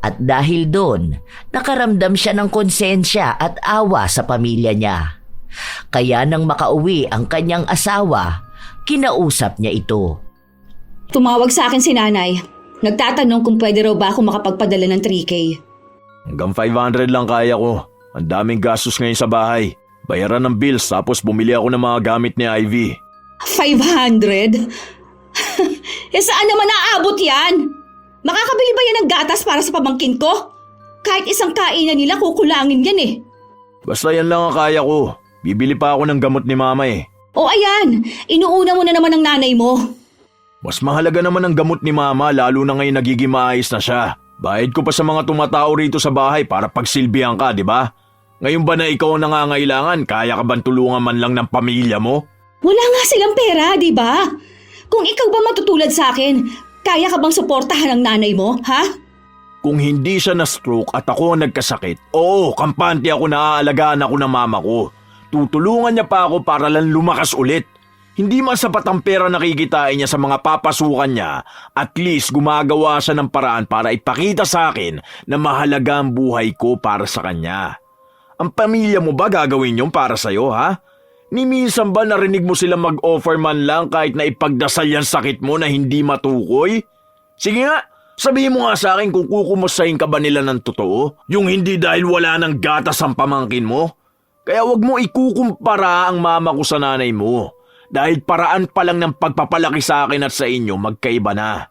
At dahil doon, nakaramdam siya ng konsensya at awa sa pamilya niya. Kaya nang makauwi ang kanyang asawa, kinausap niya ito. Tumawag sa akin si nanay. Nagtatanong kung pwede raw ba ako makapagpadala ng 3K. Hanggang 500 lang kaya ko. Ang daming gastos ngayon sa bahay. Bayaran ng bills tapos bumili ako ng mga gamit ni Ivy. 500? Saan naman naaabot yan? Makakabili ba yan ng gatas para sa pamangkin ko? Kahit isang kainan nila kukulangin yan eh. Basta yan lang ang kaya ko. Bibili pa ako ng gamot ni mama eh. O ayan, inuuna mo na naman ng nanay mo. Mas mahalaga naman ang gamot ni mama lalo na ngayon nagiging maayos na siya. Bayad ko pa sa mga tumatao rito sa bahay para pagsilbihan ka, di ba? Ngayon ba na ikaw ang nangangailangan, kaya ka bang tulungan man lang ng pamilya mo? Wala nga silang pera, di ba? Kung ikaw ba matutulad sa akin, kaya ka bang suportahan ng nanay mo, ha? Kung hindi siya na-stroke at ako ang nagkasakit, oo, kampante ako na aalagaan ako ng mama ko. Tutulungan niya pa ako para lang lumakas ulit. Hindi man sapat ang pera nakikitain niya sa mga papasukan niya, at least gumagawa siya ng paraan para ipakita sa akin na mahalaga ang buhay ko para sa kanya. Ang pamilya mo ba gagawin yun para sa'yo, ha? Ni minsan ba narinig mo sila mag-offer man lang kahit na ipagdasal yan sakit mo na hindi matukoy? Sige nga, sabihin mo nga sa akin kung kukumustahin ka ba nila ng totoo, yung hindi dahil wala ng gatas ang pamangkin mo. Kaya wag mo ikukumpara ang mama ko sa nanay mo. Dahil paraan pa lang ng pagpapalaki sa akin at sa inyo magkaiba na.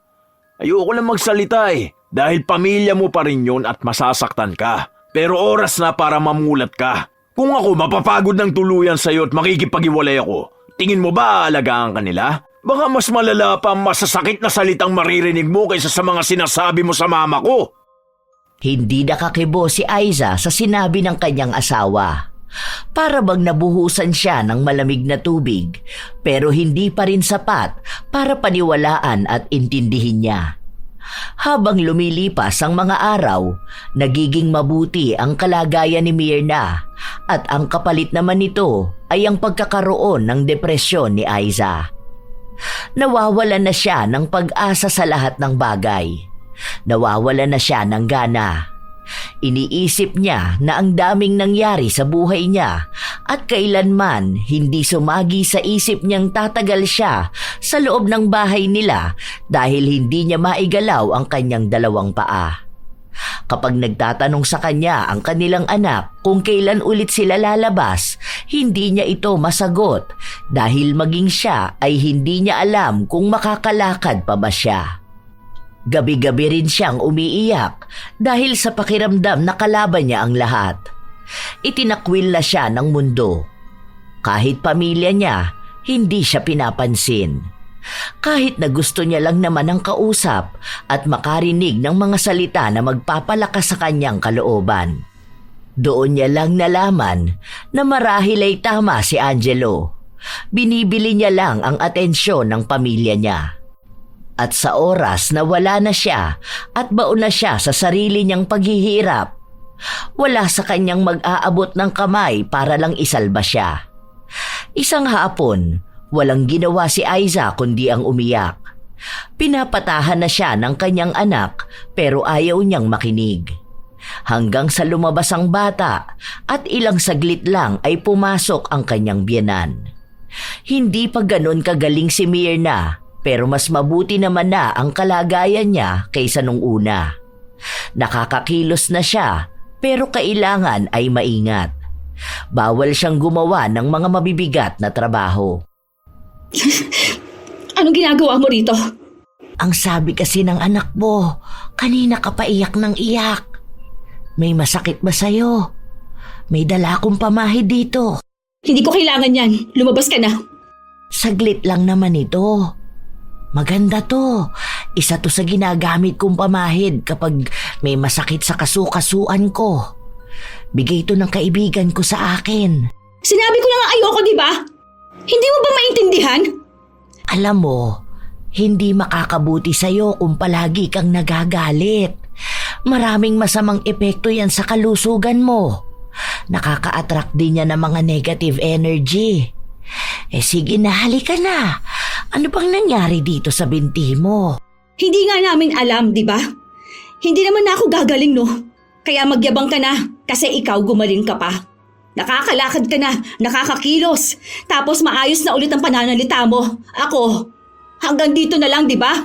Ayoko lang magsalita eh. Dahil pamilya mo pa rin yun at masasaktan ka. Pero oras na para mamulat ka. Kung ako mapapagod ng tuluyan sa'yo at makikipag-iwalay ako, tingin mo ba aalagaan ka nila? Baka mas malala pa ang masasakit na salitang maririnig mo kaysa sa mga sinasabi mo sa mama ko. Hindi nakakibo si Aiza sa sinabi ng kanyang asawa. Para bang nabuhusan siya ng malamig na tubig, pero hindi pa rin sapat para paniwalaan at intindihin niya. Habang lumilipas ang mga araw, nagiging mabuti ang kalagayan ni Myrna at ang kapalit naman nito ay ang pagkakaroon ng depresyon ni Aiza. Nawawalan na siya ng pag-asa sa lahat ng bagay. Nawawalan na siya ng gana. Iniisip niya na ang daming nangyari sa buhay niya at kailanman hindi sumagi sa isip niyang tatagal siya sa loob ng bahay nila dahil hindi niya maigalaw ang kanyang dalawang paa. Kapag nagtatanong sa kanya ang kanilang anak kung kailan ulit sila lalabas, hindi niya ito masagot dahil maging siya ay hindi niya alam kung makakalakad pa ba siya. Gabi-gabi rin siyang umiiyak dahil sa pakiramdam na kalaban niya ang lahat. Itinakwil na siya ng mundo. Kahit pamilya niya, hindi siya pinapansin. Kahit na gusto niya lang naman ang kausap at makarinig ng mga salita na magpapalakas sa kanyang kalooban. Doon niya lang nalaman na marahil ay tama si Angelo. Binibili niya lang ang atensyon ng pamilya niya. At sa oras na wala na siya at baon na siya sa sarili niyang paghihirap, wala sa kanyang mag-aabot ng kamay para lang isalba siya. Isang hapon, walang ginawa si Aiza kundi ang umiyak. Pinapatahan na siya ng kanyang anak pero ayaw niyang makinig. Hanggang sa lumabas ang bata at ilang saglit lang ay pumasok ang kanyang biyenan. Hindi pa ganon kagaling si Myrna, pero mas mabuti naman na ang kalagayan niya kaysa nung una. Nakakakilos na siya, pero kailangan ay maingat. Bawal siyang gumawa ng mga mabibigat na trabaho. Anong ginagawa mo rito? Ang sabi kasi ng anak mo, kanina ka pa iyak ng iyak. May masakit ba sa'yo? May dala akong pamahid dito. Hindi ko kailangan yan. Lumabas ka na. Saglit lang naman ito. Maganda to. Isa to sa ginagamit kong pamahid kapag may masakit sa kasukasuan ko. Bigay to ng kaibigan ko sa akin. Sinabi ko na nga ayoko, di ba? Hindi mo ba maintindihan? Alam mo, hindi makakabuti sa'yo kung palagi kang nagagalit. Maraming masamang epekto yan sa kalusugan mo. Nakaka-attract din yan ng mga negative energy. Sige na, halika na. Ano bang nangyari dito sa binti mo? Hindi nga namin alam, di ba? Hindi naman na ako gagaling, no? Kaya magyabang ka na kasi ikaw gumaling ka pa. Nakakalakad ka na, nakakakilos. Tapos maayos na ulit ang pananalita mo. Ako, hanggang dito na lang, di ba?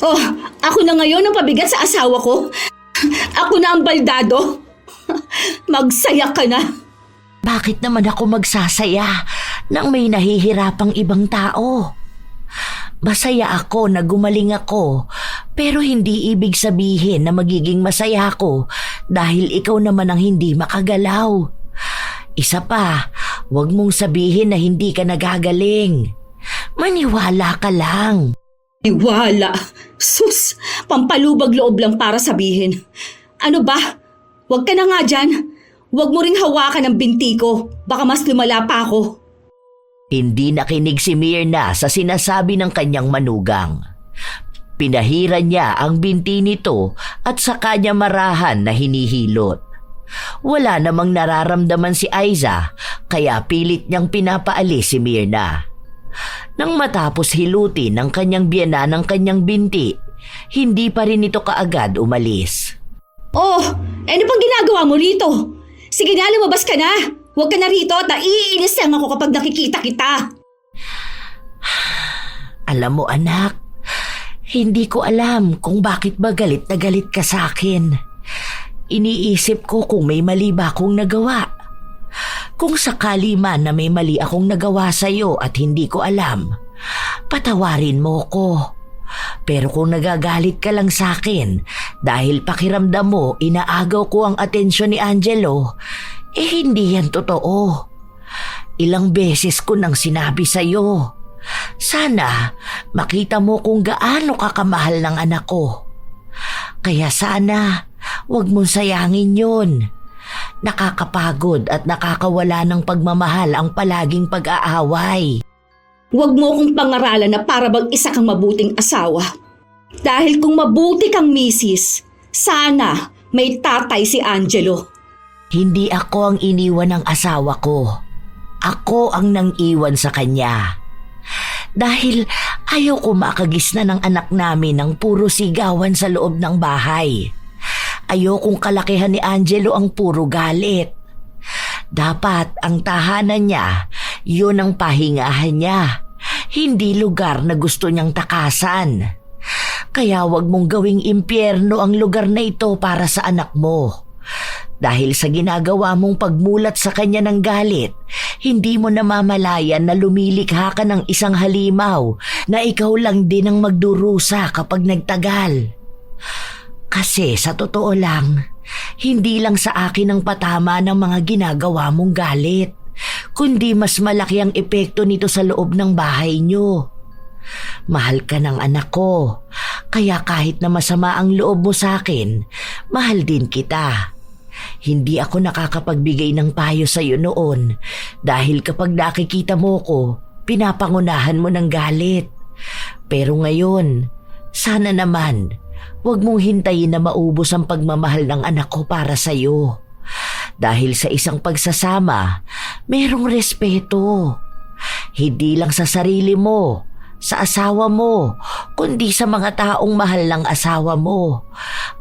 Oh, ako na ngayon ang pabigat sa asawa ko. Ako na ang baldado. Magsaya ka na. Bakit naman ako magsasaya nang may nahihirapang ibang tao? Masaya ako na gumaling ako, pero hindi ibig sabihin na magiging masaya ako dahil ikaw naman ang hindi makagalaw. Isa pa, huwag mong sabihin na hindi ka nagagaling. Maniwala ka lang. Iwala. Sus, pampalubag loob lang para sabihin. Ano ba? Huwag ka na nga dyan. Huwag mo ring hawakan ang binti ko. Baka mas lumala pa ako. Hindi nakinig si Myrna sa sinasabi ng kanyang manugang. Pinahiran niya ang binti nito at sa kanya marahan na hinihilot. Wala namang nararamdaman si Aiza kaya pilit niyang pinapaalis si Myrna. Nang matapos hilutin ng kanyang biyenan ng kanyang binti, hindi pa rin ito kaagad umalis. Oh, ano pang ginagawa mo rito? Sige na, lumabas ka na. Huwag ka na rito at naiinis lang ako kapag nakikita kita. Alam mo anak, hindi ko alam kung bakit ba galit na galit ka sa akin. Iniisip ko kung may mali ba akong nagawa. Kung sakali man na may mali akong nagawa sa'yo at hindi ko alam, patawarin mo ko. Pero kung nagagalit ka lang sa akin dahil pakiramdam mo inaagaw ko ang atensyon ni Angelo, hindi yan totoo. Ilang beses ko nang sinabi sa'yo. Sana makita mo kung gaano ka kamahal ng anak ko. Kaya sana huwag mong sayangin yun. Nakakapagod at nakakawala ng pagmamahal ang palaging pag-aaway. Huwag mo akong pangaralan na para bang isa kang mabuting asawa. Dahil kung mabuti kang misis, sana may tatay si Angelo. Hindi ako ang iniwan ng asawa ko. Ako ang nang-iwan sa kanya. Dahil ayaw ko makagisna ng anak namin ng puro sigawan sa loob ng bahay. Ayaw kong kalakihan ni Angelo ang puro galit. Dapat ang tahanan niya, yun ang pahingahan niya. Hindi lugar na gusto niyang takasan. Kaya wag mong gawing impyerno ang lugar na ito para sa anak mo. Dahil sa ginagawa mong pagmulat sa kanya ng galit, hindi mo namamalayan na lumilikha ka ng isang halimaw na ikaw lang din ang magdurusa kapag nagtagal. Kasi sa totoo lang, hindi lang sa akin ang patama ng mga ginagawa mong galit, kundi mas malaki ang epekto nito sa loob ng bahay niyo. Mahal ka ng anak ko, kaya kahit na masama ang loob mo sa akin, mahal din kita. Hindi ako nakakapagbigay ng payo sa iyo noon dahil kapag nakikita mo ko, pinapangunahan mo ng galit. Pero ngayon, sana naman, huwag mong hintayin na maubos ang pagmamahal ng anak ko para sa iyo. Dahil sa isang pagsasama, merong respeto. Hindi lang sa sarili mo, sa asawa mo, kundi sa mga taong mahal ng asawa mo.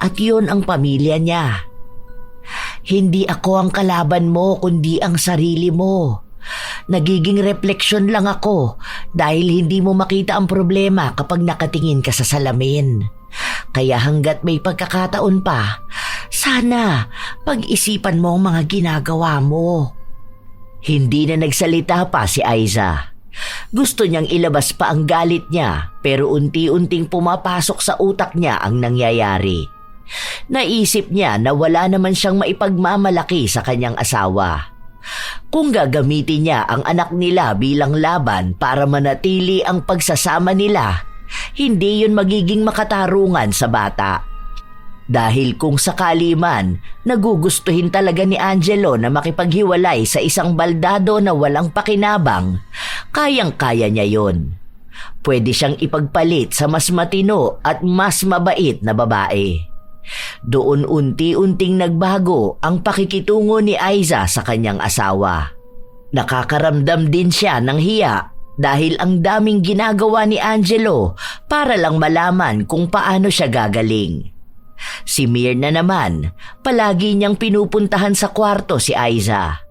At yun ang pamilya niya. Hindi ako ang kalaban mo kundi ang sarili mo. Nagiging refleksyon lang ako dahil hindi mo makita ang problema kapag nakatingin ka sa salamin. Kaya hanggat may pagkakataon pa, sana pag-isipan mo ang mga ginagawa mo. Hindi na nagsalita pa si Aiza. Gusto niyang ilabas pa ang galit niya pero unti-unting pumapasok sa utak niya ang nangyayari. Naisip niya na wala naman siyang maipagmamalaki sa kanyang asawa. Kung gagamitin niya ang anak nila bilang laban para manatili ang pagsasama nila, hindi yun magiging makatarungan sa bata. Dahil kung sakali man, nagugustuhin talaga ni Angelo na makipaghiwalay sa isang baldado na walang pakinabang, kayang-kaya niya yun. Pwede siyang ipagpalit sa mas matino at mas mabait na babae. Doon unti-unting nagbago ang pakikitungo ni Aiza sa kanyang asawa. Nakakaramdam din siya ng hiya dahil ang daming ginagawa ni Angelo para lang malaman kung paano siya gagaling. Si Myrna naman, palagi niyang pinupuntahan sa kwarto si Aiza.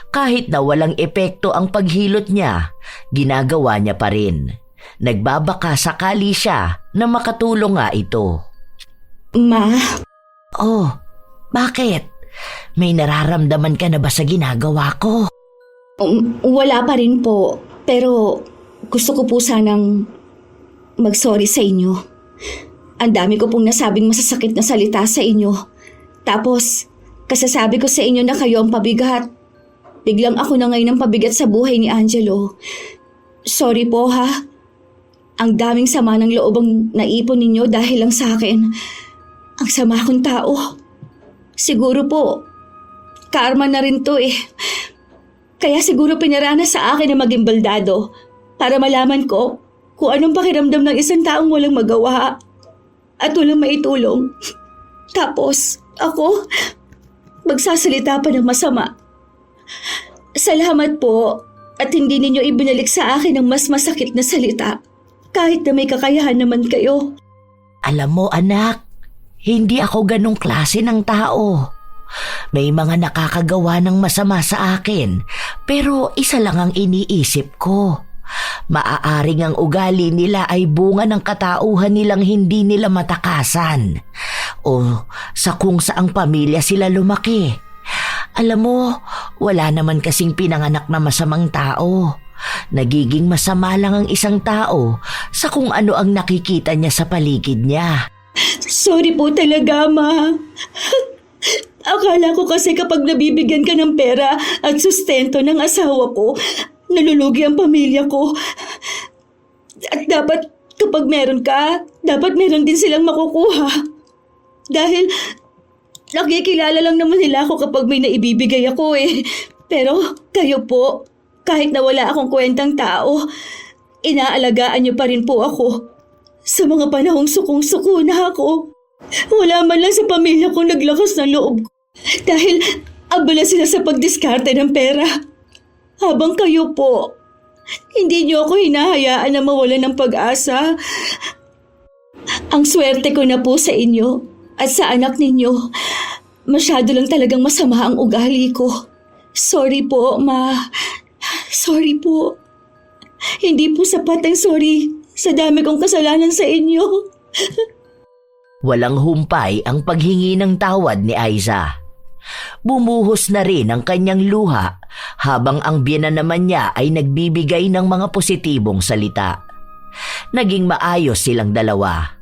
Kahit na walang epekto ang paghilot niya, ginagawa niya pa rin. Nagbabaka sakali siya na makatulong nga ito. Ma, Oh, bakit? May nararamdaman ka na ba sa ginagawa ko? wala pa rin po. Pero gusto ko po sanang mag-sorry sa inyo. Ang dami ko pong nasabing masasakit na salita sa inyo. Tapos, kasasabi ko sa inyo na kayo ang pabigat. Biglang ako na ngayon ang pabigat sa buhay ni Angelo. Sorry po ha. Ang daming sama ng loob ang naipon ninyo dahil lang sa akin. Ang sama kong tao. Siguro po, karma na rin to eh. Kaya siguro pinarana sa akin na maging baldado para malaman ko kung anong pakiramdam ng isang taong walang magawa at walang maitulong. Tapos, ako, magsasalita pa ng masama. Salamat po at hindi ninyo ibinalik sa akin ang mas masakit na salita kahit na may kakayahan naman kayo. Alam mo anak, hindi ako ganong klase ng tao. May mga nakakagawa ng masama sa akin, pero isa lang ang iniisip ko. Maaaring ang ugali nila ay bunga ng katauhan nilang hindi nila matakasan o sa kung saang pamilya sila lumaki. Alam mo, wala naman kasing pinanganak na masamang tao. Nagiging masama lang ang isang tao sa kung ano ang nakikita niya sa paligid niya. Sorry po talaga, Ma. Akala ko kasi kapag nabibigyan ka ng pera at sustento ng asawa ko, nalulugi ang pamilya ko. At dapat kapag meron ka, dapat meron din silang makukuha. Dahil nakikilala lang naman nila ako kapag may naibibigay ako eh. Pero kayo po, kahit na wala akong kwentang tao, inaalagaan niyo pa rin po ako. Sa mga panahong sukong-suko na ako, wala man lang sa pamilya ko naglakas ng loob ko. Dahil abala sila sa pagdiskarte ng pera. Habang kayo po, hindi niyo ako hinahayaan na mawalan ng pag-asa. Ang swerte ko na po sa inyo at sa anak ninyo. Masyado lang talagang masama ang ugali ko. Sorry po, Ma. Sorry po. Hindi po sapat ang sorry sa dami kong kasalanan sa inyo. Walang humpay ang paghingi ng tawad ni Aiza. Bumuhos na rin ang kanyang luha habang ang biyenan naman niya ay nagbibigay ng mga positibong salita. Naging maayos silang dalawa.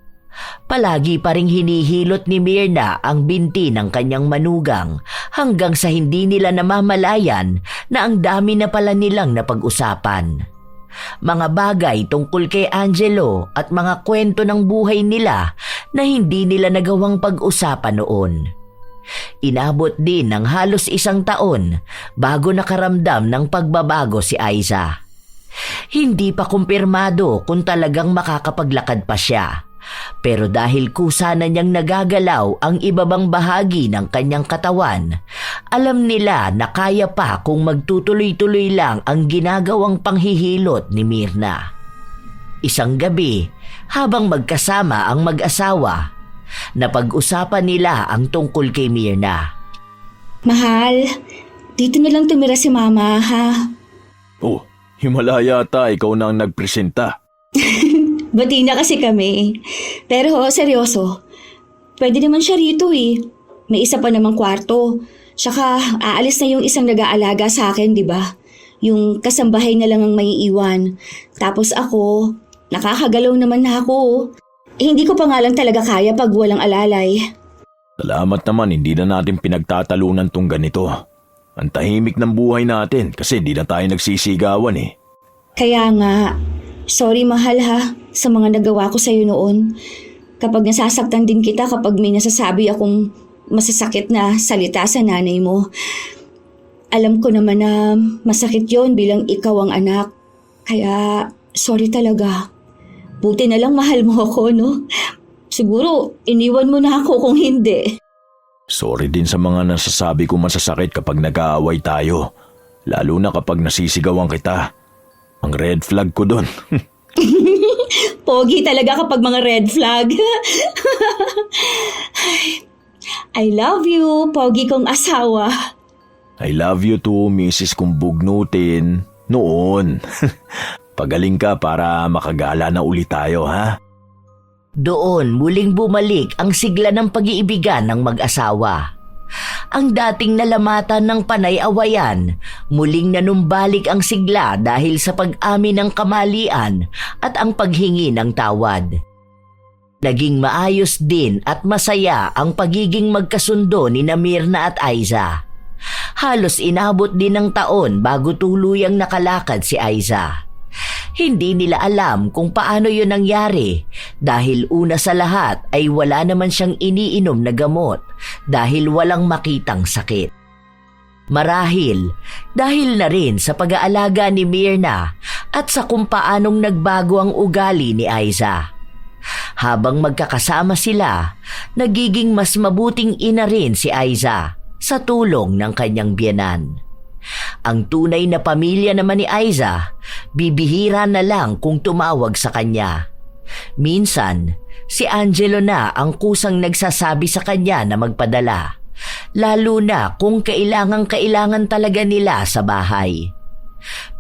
Palagi pa ring hinihilot ni Myrna ang binti ng kanyang manugang hanggang sa hindi nila namamalayan na ang dami na pala nilang napag-usapan. Mga bagay tungkol kay Angelo at mga kwento ng buhay nila na hindi nila nagawang pag-usapan noon. Inabot din ng halos 1 taon bago nakaramdam ng pagbabago si Aiza. Hindi pa kumpirmado kung talagang makakapaglakad pa siya. Pero dahil kusa na niyang nagagalaw ang ibabang bahagi ng kanyang katawan, alam nila na kaya pa kung magtutuloy-tuloy lang ang ginagawang panghihilot ni Myrna. Isang gabi, habang magkasama ang mag-asawa, napag-usapan nila ang tungkol kay Myrna. Mahal, dito na lang tumira si Mama, ha? Oh, himala yata ikaw na ang nagpresenta. Bati na kasi kami. Pero seryoso, pwede naman siya rito eh. May isa pa namang kwarto. Tsaka aalis na yung isang nag-aalaga sa akin, di ba? Yung kasambahay na lang ang maiiwan. Tapos ako, nakakagalaw naman na ako. Hindi ko pa nga lang talaga kaya pag walang alalay. Salamat naman hindi na natin pinagtatalunan tong ganito. Ang tahimik ng buhay natin kasi di na tayo nagsisigawan eh. Kaya nga, sorry mahal ha sa mga nagawa ko sa'yo noon. Kapag nasasaktan din kita kapag may nasasabi akong masasakit na salita sa nanay mo. Alam ko naman na masakit yon bilang ikaw ang anak. Kaya sorry talaga. Buti na lang mahal mo ako, no? Siguro iniwan mo na ako kung hindi. Sorry din sa mga nasasabi ko masasakit kapag nag-aaway tayo. Lalo na kapag nasisigawan kita. Ang red flag ko doon. Pogi talaga kapag mga red flag. I love you, pogi kong asawa. I love you too, Mrs. kung bugnutin. Noon. Pagaling ka para makagala na ulit tayo, ha? Doon muling bumalik ang sigla ng pag-iibigan ng mag-asawa. Ang dating nalamatan ng panay-awayan, muling nanumbalik ang sigla dahil sa pag-amin ng kamalian at ang paghingi ng tawad. Naging maayos din at masaya ang pagiging magkasundo ni Mirna at Aiza. Halos inabot din ng taon bago tuluyang nakalakad si Aiza. Hindi nila alam kung paano yun nangyari dahil una sa lahat ay wala naman siyang iniinom na gamot dahil walang makitang sakit. Marahil dahil na rin sa pag-aalaga ni Mirna at sa kung paanong nagbago ang ugali ni Aiza. Habang magkakasama sila, nagiging mas mabuting ina rin si Aiza sa tulong ng kanyang biyenan. Ang tunay na pamilya naman ni Aiza, bibihira na lang kung tumawag sa kanya. Minsan, si Angelo na ang kusang nagsasabi sa kanya na magpadala, lalo na kung kailangan talaga nila sa bahay.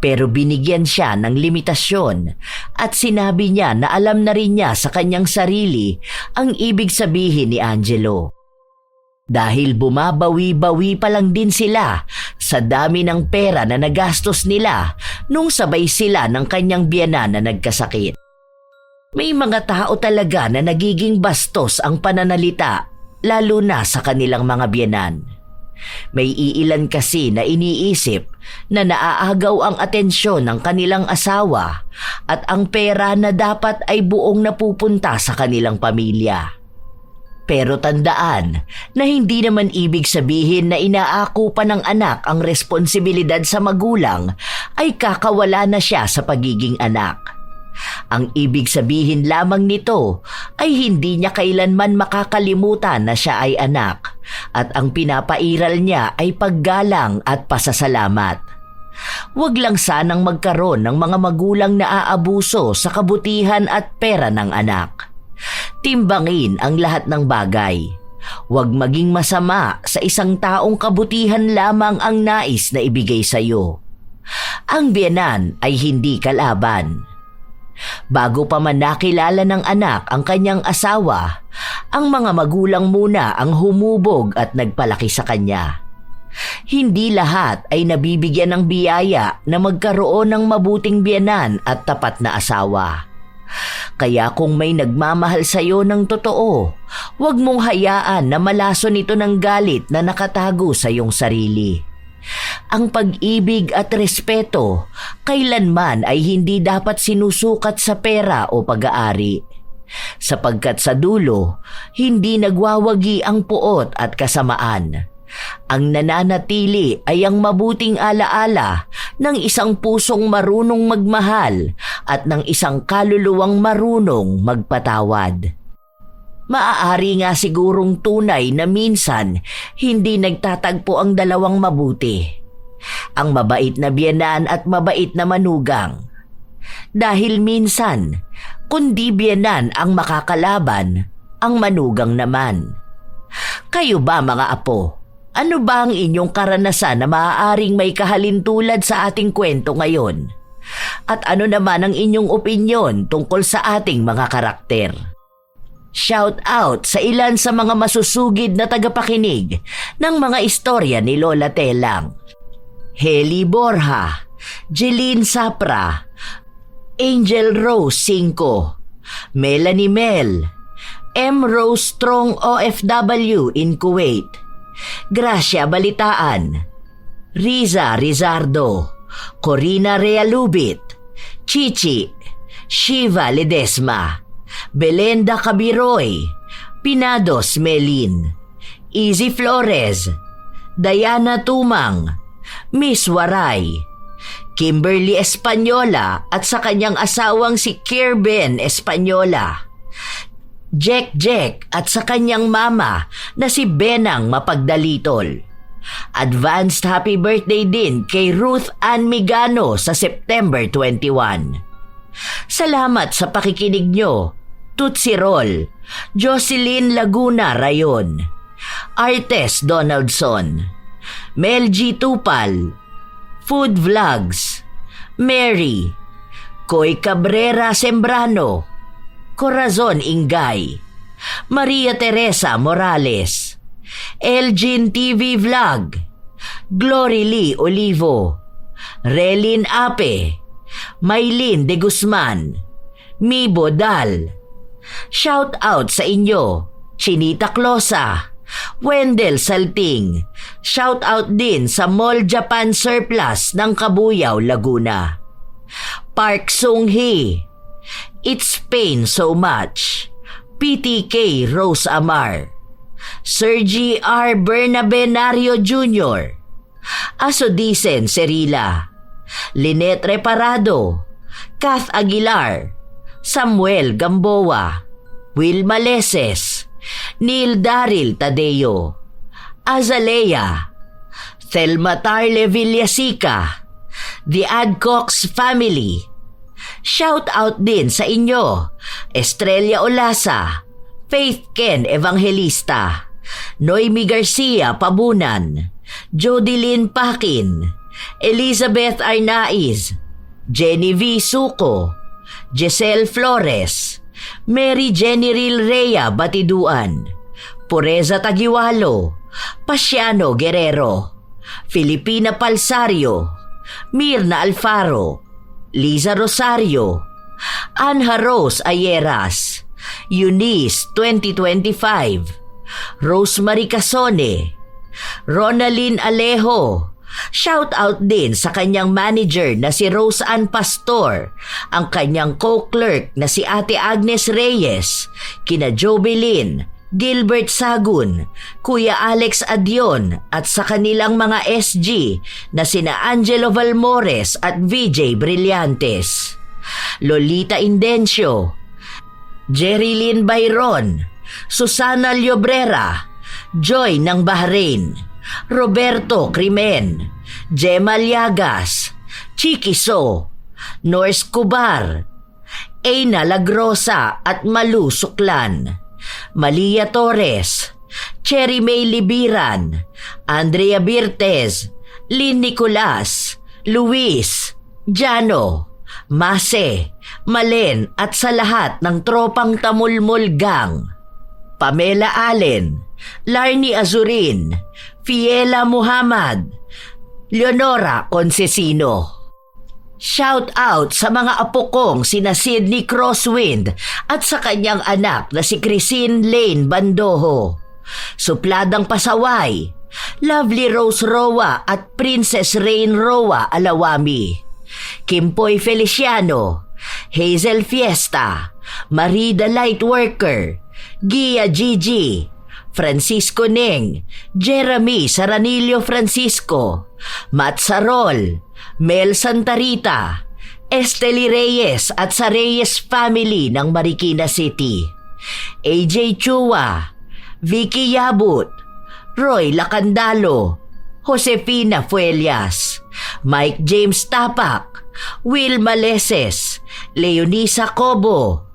Pero binigyan siya ng limitasyon at sinabi niya na alam na rin niya sa kanyang sarili ang ibig sabihin ni Angelo. Dahil bumabawi-bawi pa lang din sila sa dami ng pera na nagastos nila nung sabay sila ng kanyang biyenan na nagkasakit. May mga tao talaga na nagiging bastos ang pananalita, lalo na sa kanilang mga biyenan. May iilan kasi na iniisip na naaagaw ang atensyon ng kanilang asawa at ang pera na dapat ay buong napupunta sa kanilang pamilya. Pero tandaan na hindi naman ibig sabihin na inaako pa ng anak ang responsibilidad sa magulang ay kakawala na siya sa pagiging anak. Ang ibig sabihin lamang nito ay hindi niya kailanman makakalimutan na siya ay anak at ang pinapairal niya ay paggalang at pasasalamat. Huwag lang sanang magkaroon ng mga magulang na aabuso sa kabutihan at pera ng anak. Timbangin ang lahat ng bagay. Huwag maging masama sa isang taong kabutihan lamang ang nais na ibigay sa iyo. Ang biyenan ay hindi kalaban. Bago pa man nakilala ng anak ang kanyang asawa, ang mga magulang muna ang humubog at nagpalaki sa kanya. Hindi lahat ay nabibigyan ng biyaya na magkaroon ng mabuting biyenan at tapat na asawa. Kaya kung may nagmamahal sa iyo ng totoo, huwag mong hayaan na malason ito ng galit na nakatago sa iyong sarili. Ang pag-ibig at respeto kailanman ay hindi dapat sinusukat sa pera o pag-aari. Sapagkat sa dulo, hindi nagwawagi ang puot at kasamaan. Ang nananatili ay ang mabuting alaala ng isang pusong marunong magmahal at ng isang kaluluwang marunong magpatawad. Maaari nga sigurong tunay na minsan hindi nagtatagpo ang dalawang mabuti. Ang mabait na biyenan at mabait na manugang. Dahil minsan, kundi biyenan ang makakalaban, ang manugang naman. Kayo ba mga apo? Ano ba ang inyong karanasan na maaaring may kahalintulad sa ating kwento ngayon? At ano naman ang inyong opinyon tungkol sa ating mga karakter? Shout out sa ilan sa mga masusugid na tagapakinig ng mga istorya ni Lola Telang. Heli Borja, Jeline Sapra, Angel Rose 5, Melanie Mel, M. Rose Strong OFW in Kuwait, Gracia Balitaan, Riza Rizardo, Corina Realubit, Chichi, Shiva Ledesma, Belenda Cabiroy, Pinados Melin, Easy Flores, Diana Tumang, Miss Waray, Kimberly Espanyola at sa kanyang asawang si Kirben Espanyola, Jack at sa kanyang mama na si Benang Mapagdalitol, Advanced happy birthday din kay Ruth Ann Migano sa September 21. Salamat sa pakikinig nyo. Tootsie Roll, Jocelyn Laguna Rayon, Artes Donaldson, Mel G. Tupal, Food Vlogs, Mary, Koy Cabrera Sembrano, Corazon Ingay, Maria Teresa Morales, Elgin TV Vlog, Glory Lee Olivo, Relin Ape, Maylin De Guzman, Mibo Dal. Shout out sa inyo, Chinita Closa, Wendell Salting. Shout out din sa Mall Japan Surplus ng Kabuyao, Laguna. Park Sung Hee, It's Pain So Much, PTK Rose Amar, Sergi R. Bernabenario Jr., Asodisen Serila, Lynette Reparado, Kath Aguilar, Samuel Gamboa, Will Maleses, Neil Daryl Tadeo, Azalea, Thelma Tarle Villasica, The Adcox Family. Shout out din sa inyo, Estrella Olasa, Faith Ken Evangelista, Noemi Garcia Pabunan, Jodilyn Pakin, Elizabeth Arnaiz, Jenny V. Suco, Giselle Flores, Mary Jenny Rhea Batiduan, Pureza Tagiwalo, Pasiano Guerrero, Filipina Palsario, Mirna Alfaro, Liza Rosario, Anha Rose Ayeras, Eunice 2025, Rosemary Casone, Ronalyn Alejo. Shout out din sa kanyang manager na si Rose Ann Pastor, ang kanyang co-clerk na si Ate Agnes Reyes, kina Jovelyn, Gilbert Sagun, Kuya Alex Adion at sa kanilang mga SG na sina Angelo Valmores at VJ Brillantes, Lolita Indencio, Jerilyn Bayron, Susana Llobrera, Joy ng Bahrain, Roberto Crimen, Gemma Liagas, Chiki So, Norse Cubar, Eina Lagrosa at Malu Suklan, Malia Torres, Cherry May Libiran, Andrea Birtez, Lynn Nicolas, Luis, Jano, Mase, Malen at sa lahat ng tropang Tamulmol Gang, Pamela Allen, Larny Azurin, Fiela Muhammad, Leonora Concesino. Shout out sa mga apo kong sina Sydney Crosswind at sa kanyang anak na si Chrisine Lane Bandoho, Supladang Pasaway, Lovely Rose Roa at Princess Rain Roa Alawami, Kimpoy Feliciano, Hazel Fiesta, Marie the Lightworker, Gia Gigi, Francisco Neng, Jeremy Saranillo Francisco, Matt Sarol, Mel Santarita, Esteli Reyes at sa Reyes family ng Marikina City, AJ Chua, Vicky Yabut, Roy Lacandalo, Josefina Fuelias, Mike James Tapak, Will Maleses, Leonisa Cobo,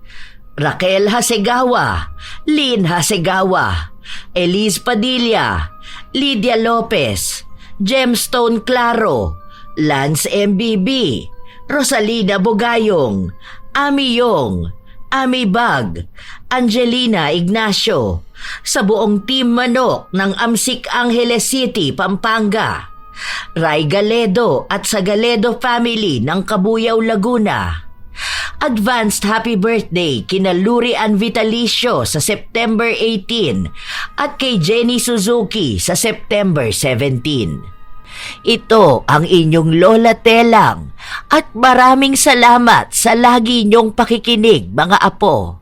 Raquel Hasegawa, Lynn Hasegawa, Elise Padilla, Lydia Lopez, Gemstone Claro, Lance MBB, Rosalina Bugayong, Ami Yong, Ami Bag, Angelina Ignacio, sa buong Team Manok ng Amsik Angeles City, Pampanga, Ray Galedo at sa Galedo family ng Kabuyao, Laguna. Advanced happy birthday kina Luri Ann Vitalicio sa September 18 at kay Jenny Suzuki sa September 17. Ito ang inyong Lola Telang at maraming salamat sa lagi niyong pakikinig, mga apo.